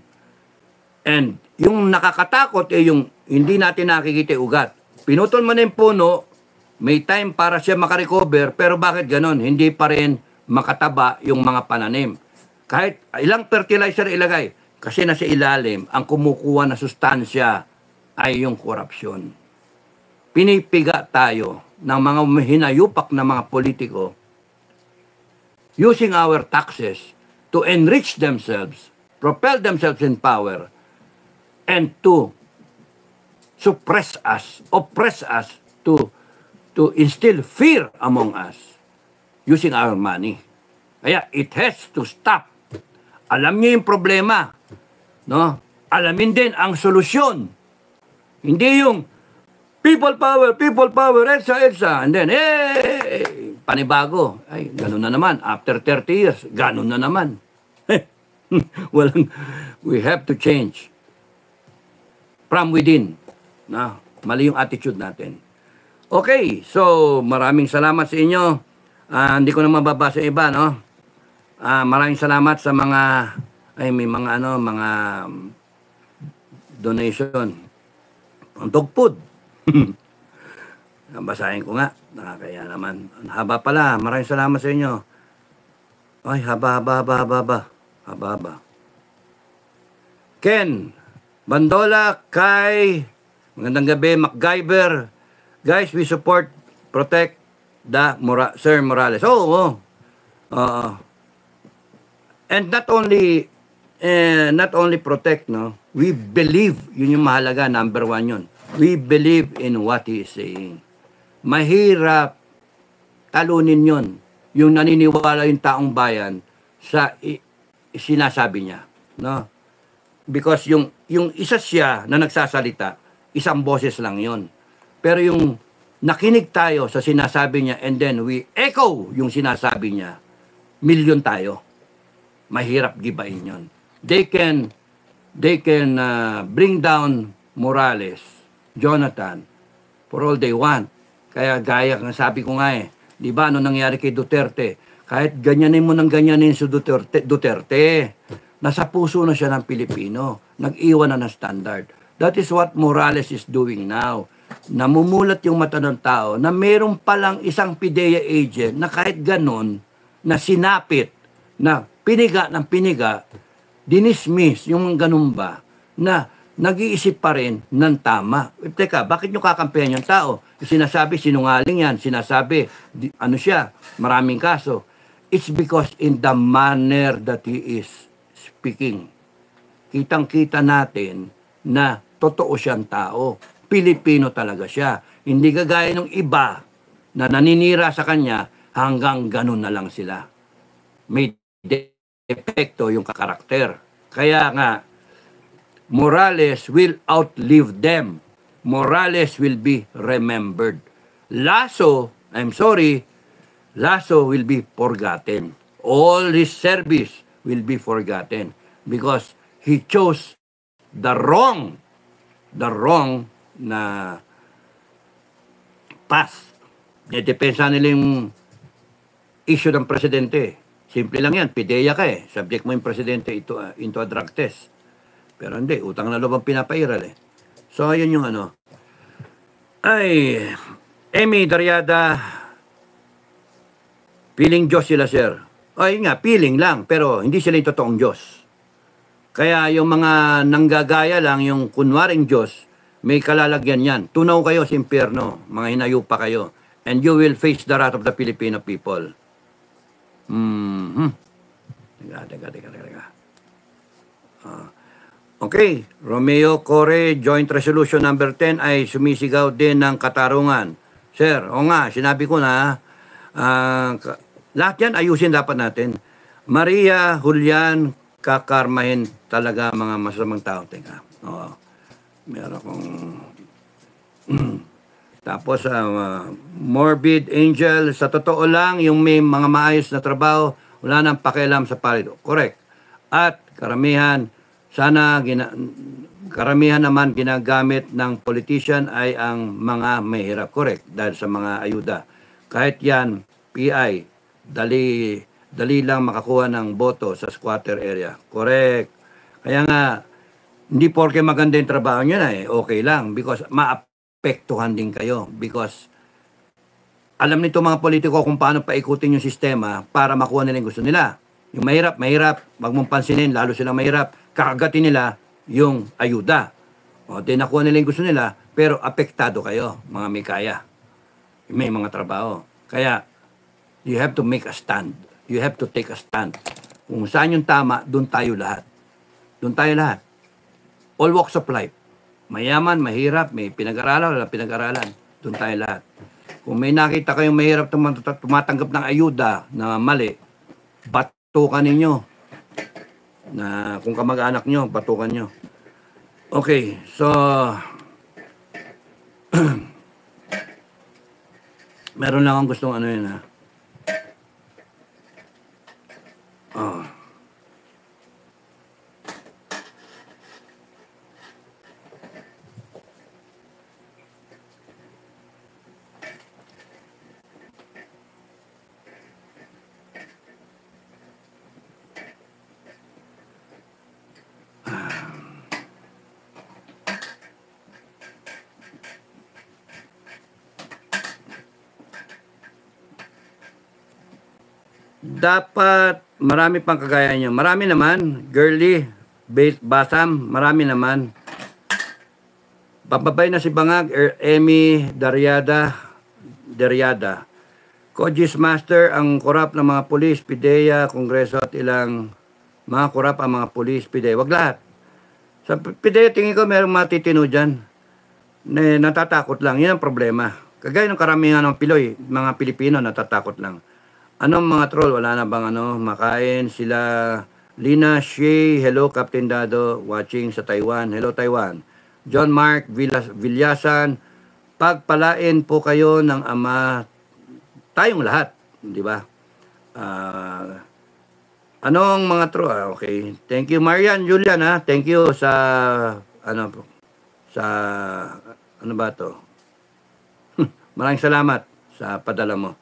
And, yung nakakatakot yung hindi natin nakikita ugat. Pinutol mo na yung puno, may time para siya makarecover, pero bakit ganon? Hindi pa rin makataba yung mga pananim. Kahit ilang fertilizer ilagay, kasi nasa ilalim, ang kumukuha na sustansya ay yung korupsyon. Pinipiga tayo ng mga hinayupak na mga politiko using our taxes to enrich themselves, propel themselves in power, and to suppress us, oppress us, to instill fear among us using our money. Kaya it has to stop. Alam niyo yung problema, no? Alamin din ang solusyon. Hindi yung people power, EDSA, and then, hey! panibago. Ay, ganun na naman. After 30 years, ganun na naman. Walang, we have to change from within. Na, mali yung attitude natin. Okay, so maraming salamat sa inyo. Hindi ko na mababasa yung iba, no? Maraming salamat sa mga, may mga mga donation. Ang dog food. Basahin ko nga. Nakakaya naman. Ang haba pala. Maraming salamat sa inyo. Ay, haba. Ken Bandola, Kai, magandang gabi, MacGyver. Guys, we support, protect the Sir Morales. And not only protect, no, we believe, yun yung mahalaga, number 1 yun. We believe in what he is saying. Mahirap talunin yun, yung naniniwala yung taong bayan sa sinasabi niya, no? Because yung isa siya na nagsasalita, isang boses lang yun. Pero yung nakinig tayo sa sinasabi niya and then we echo yung sinasabi niya, milyon tayo. Mahirap gibain yun. They can bring down Morales, Jonathan, for all they want. Kaya gaya ng sabi ko nga di ba ano nangyari kay Duterte? Kahit ganyanin mo ng ganyanin si Duterte, nasa puso na siya ng Pilipino. Nag-iwan na ng standard. That is what Morales is doing now. Namumulat yung mata ng tao na meron palang isang PIDEA agent na kahit ganon, na sinapit, na piniga ng piniga, dinismiss yung ganun ba, na nag-iisip pa rin ng tama. Teka, bakit nyo kakampihan yung tao? Sinasabi, sinungaling yan. Sinasabi, siya, maraming kaso. It's because in the manner that he is speaking. Kitang-kita natin na totoo siyang tao. Pilipino talaga siya. Hindi kagaya ng iba na naninira sa kanya hanggang ganun na lang sila. May epekto yung karakter. Kaya nga, Morales will outlive them. Morales will be remembered. Lasso, I'm sorry, Lasso will be forgotten. All his service will be forgotten because he chose the wrong na path. Depensa nila yung issue ng presidente. Simple lang yan, PIDEA ka subject mo yung presidente into a drug test. Pero hindi, utang na loob ang pinapairal So, ayun yung Emmy Dariada, feeling Diyos sila, sir. Ayun nga, feeling lang, pero hindi sila yung totoong Diyos. Kaya yung mga nanggagaya lang, yung kunwaring Diyos, may kalalagyan yan. Tunaw kayo sa impyerno, mga hinayupa kayo, and you will face the wrath of the Filipino people. Teka. Okay, Romeo Core, Joint Resolution number 10 ay sumisigaw din ng katarungan. Sir, nga, sinabi ko na, lahat yan ayusin dapat natin. Maria, Julian, kakarmahin talaga mga masamang tao. Teka, meron akong... Tapos, Morbid Angel, sa totoo lang, yung may mga maayos na trabaho, wala nang pakialam sa palido. Correct. At karamihan naman ginagamit ng politician ay ang mga mahirap. Correct. Dahil sa mga ayuda. Kahit yan, PI, dali lang makakuha ng boto sa squatter area. Correct. Kaya nga, hindi porke maganda yung trabaho nyo na okay lang. Because maapektuhan din kayo. Because alam nito mga politiko kung paano paikutin yung sistema para makuha nila yung gusto nila. Yung mahirap, wag mong pansinin, lalo silang mahirap, kakagatin nila yung ayuda. Di nakuha nila yung gusto nila, pero apektado kayo, mga may kaya. May mga trabaho. Kaya, you have to make a stand. You have to take a stand. Kung saan yung tama, doon tayo lahat. Doon tayo lahat. All walks of life. Mayaman, mahirap, may pinag-aralan, wala pinag-aralan. Doon tayo lahat. Kung may nakita kayong mahirap tumatanggap ng ayuda na mali, batukan ninyo. Na kung kamag-anak nyo, batukan nyo. Okay, so meron lang akong gustong Oh. Dapat marami pang kagaya nyo. Marami naman. Girly, Basam, marami naman. Papabay na si Bangag, Emmy, Daryada. Kojis Master, ang korap ng mga pulis, PIDEA, Kongreso at ilang mga korap ang mga pulis, PIDEA. Wag lahat. Sa PIDEA, tingin ko merong matitino dyan. Natatakot lang. Yan ang problema. Kagaya ng karamihan ng Piloy, mga Pilipino, natatakot lang. Anong mga troll? Wala na bang makain? Sila Lina Shea, hello Captain Dado, watching sa Taiwan. Hello Taiwan. John Mark Villasan, pagpalain po kayo ng Ama, tayong lahat, di ba? Anong mga troll? Okay. Thank you Marian, Julian ha. Thank you sa ano ba to? Maraming salamat sa padala mo.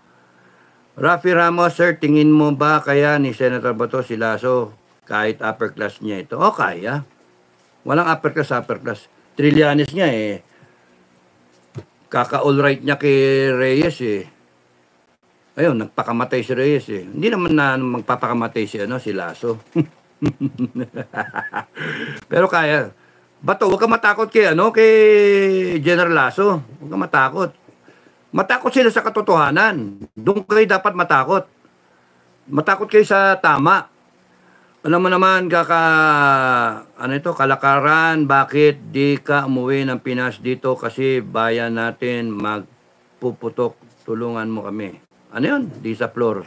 Rafi Ramos, sir, tingin mo ba kaya ni Senator Bato si Lasso kahit upper class niya ito? O kaya. Walang upper class. Trillanes niya eh. Kaka-all right niya kay Reyes eh. Ayun, nagpakamatay si Reyes eh. Hindi naman na magpapakamatay si Lasso. Pero kaya. Bato, huwag ka matakot kay General Lasso. Huwag ka matakot. Matakot sila sa katotohanan. Doon kayo dapat matakot. Matakot kayo sa tama. Alam mo naman, kalakaran, bakit di ka umuwi ng Pinas dito kasi bayan natin magpuputok, tulungan mo kami. Ano yun? Di sa floor.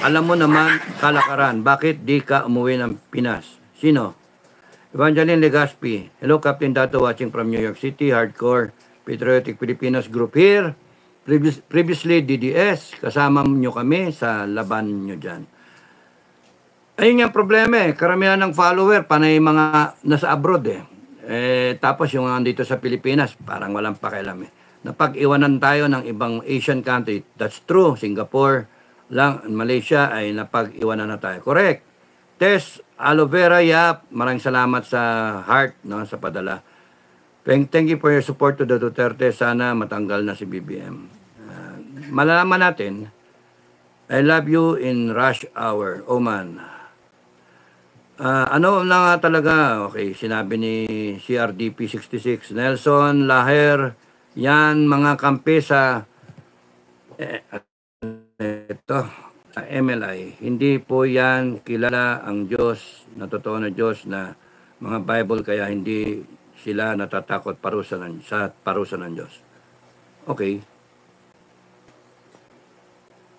Alam mo naman, kalakaran, bakit di ka umuwi ng Pinas? Sino? Evangeline Legaspi. Hello, Captain Dato, watching from New York City, Hardcore Patriotic Filipinos Group here. Previously, DDS, kasama nyo kami sa laban nyo dyan. Ayun yung problema eh. Karamihan ng follower, panay mga nasa abroad eh. Tapos yung dito sa Pilipinas, parang walang pakialam eh. Napag-iwanan tayo ng ibang Asian country. That's true. Singapore lang, Malaysia ay napag-iwanan na tayo. Correct. Tess, aloe vera, yap. Maraming salamat sa heart, sa padala. Thank you for your support to the Duterte. Sana matanggal na si BBM. Malalaman natin, I love you in rush hour. Oh man. Ano na nga talaga? Okay, sinabi ni CRDP 66. Nelson Laher, yan mga kampi sa MLI. Hindi po yan kilala ang Diyos, na totoo na Diyos na mga Bible, kaya hindi sila natatakot sa parusa ng Diyos. Okay.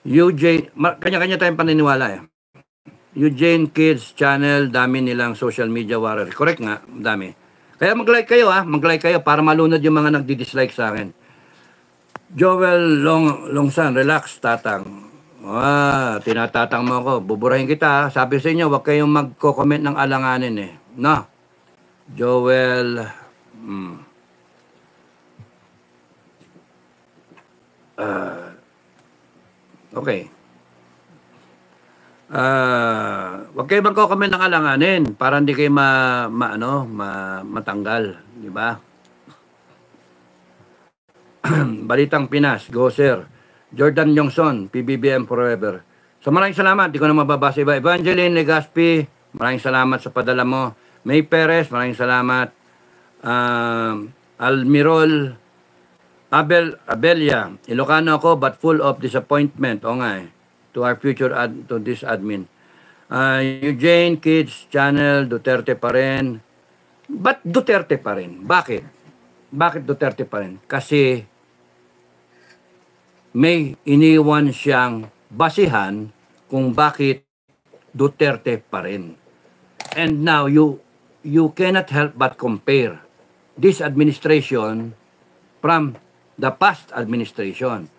Eugene, kanya-kanya tayong paniniwala eh. Eugene Kids Channel, dami nilang social media warrior. Correct nga, dami. Kaya mag-like kayo mag-like kayo para malunod yung mga nagdi-dislike sa akin. Joel Longsan, relax, tatang. Tinatatang mo ako. Buburahin kita. Sabi sa inyo, huwag kayong magko-comment ng alanganin eh. No. Joel, okay. Huwag kayo magko-comment ng alanganin para hindi kayo matanggal, di ba? Balitang Pinas, go sir. Jordan Yongson, PBBM forever. So maraming salamat, di ko na mababasa iba. Evangeline Legaspi, maraming salamat sa padala mo. May Perez, maraming salamat. Almirol Abelia, Ilocano ako but full of disappointment. O nga to our future to this admin. Eugene Kids Channel, Duterte pa rin. Ba't Duterte pa rin? Bakit? Bakit Duterte pa rin? Kasi may iniwan siyang basihan kung bakit Duterte pa rin. And now you cannot help but compare this administration from the past administration.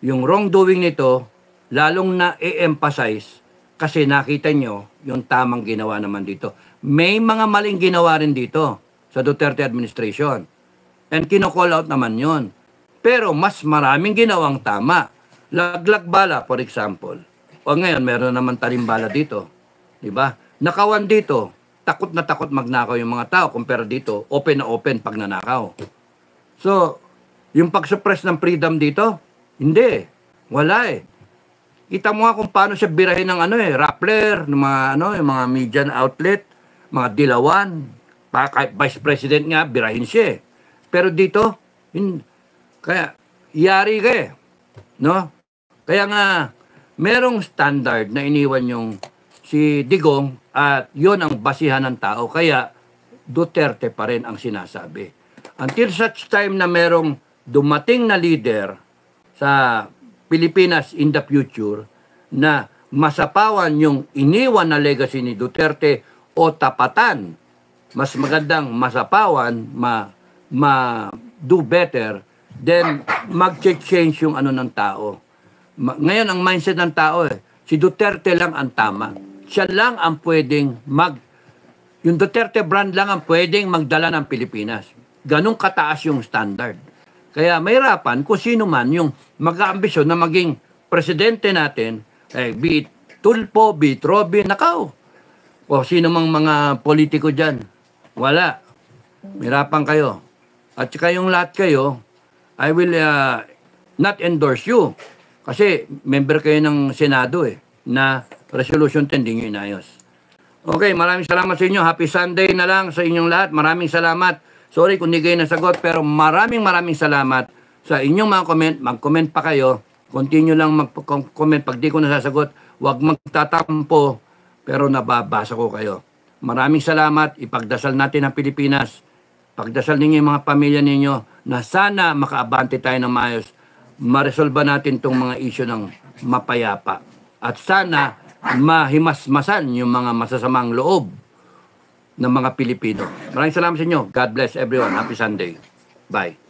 Yung wrongdoing nito, lalong na-emphasize Kasi nakita nyo yung tamang ginawa naman dito. May mga maling ginawa rin dito sa Duterte administration. And kino-call out naman yon. Pero mas maraming ginawang tama. Laglag bala, for example. O ngayon, meron naman talimbala dito. Diba? Nakawan dito, takot na takot magnakaw yung mga tao. Compare dito, open na open pag nanakaw. So, yung pag-suppress ng freedom dito, hindi. Wala eh. Kita mo nga kung paano siya birahin ng Rappler, ng mga yung mga media outlet, mga dilawan, kahit vice president nga birahin siya. Pero dito, kaya yari ka eh, no? Kaya nga merong standard na iniwan yung si Digong at yon ang basihan ng tao. Kaya Duterte pa rin ang sinasabi. Until such time na merong dumating na leader sa Pilipinas in the future na masapawan yung iniwan na legacy ni Duterte o tapatan, mas magandang masapawan, do better, then mag-change yung ng tao. Ngayon, ang mindset ng tao si Duterte lang ang tama. Siya lang ang pwedeng yung Duterte brand lang ang pwedeng magdala ng Pilipinas. Ganong kataas yung standard. Kaya mahirapan kung sino man yung mag-aambisyon na maging presidente natin, be it Tulfo, be it Robin, nakaw. O sino mang mga politiko dyan. Wala. Mahirapan kayo. At saka yung lahat kayo, I will not endorse you. Kasi member kayo ng Senado na Resolution 10 din yung inayos. Okay, maraming salamat sa inyo. Happy Sunday na lang sa inyong lahat. Maraming salamat. Sorry kung hindi kayo nasagot, pero maraming salamat sa inyong mga comment. Mag-comment pa kayo. Continue lang mag-comment. Pag di ko nasasagot, huwag magtatampo, pero nababasa ko kayo. Maraming salamat. Ipagdasal natin ang Pilipinas. Pagdasal ninyo yung mga pamilya ninyo na sana makaabante tayo ng maayos. Maresolba natin itong mga issue ng mapayapa. At sana mahimasmasan yung mga masasamang loob ng mga Pilipino. Maraming salamat sa inyo. God bless everyone. Happy Sunday. Bye.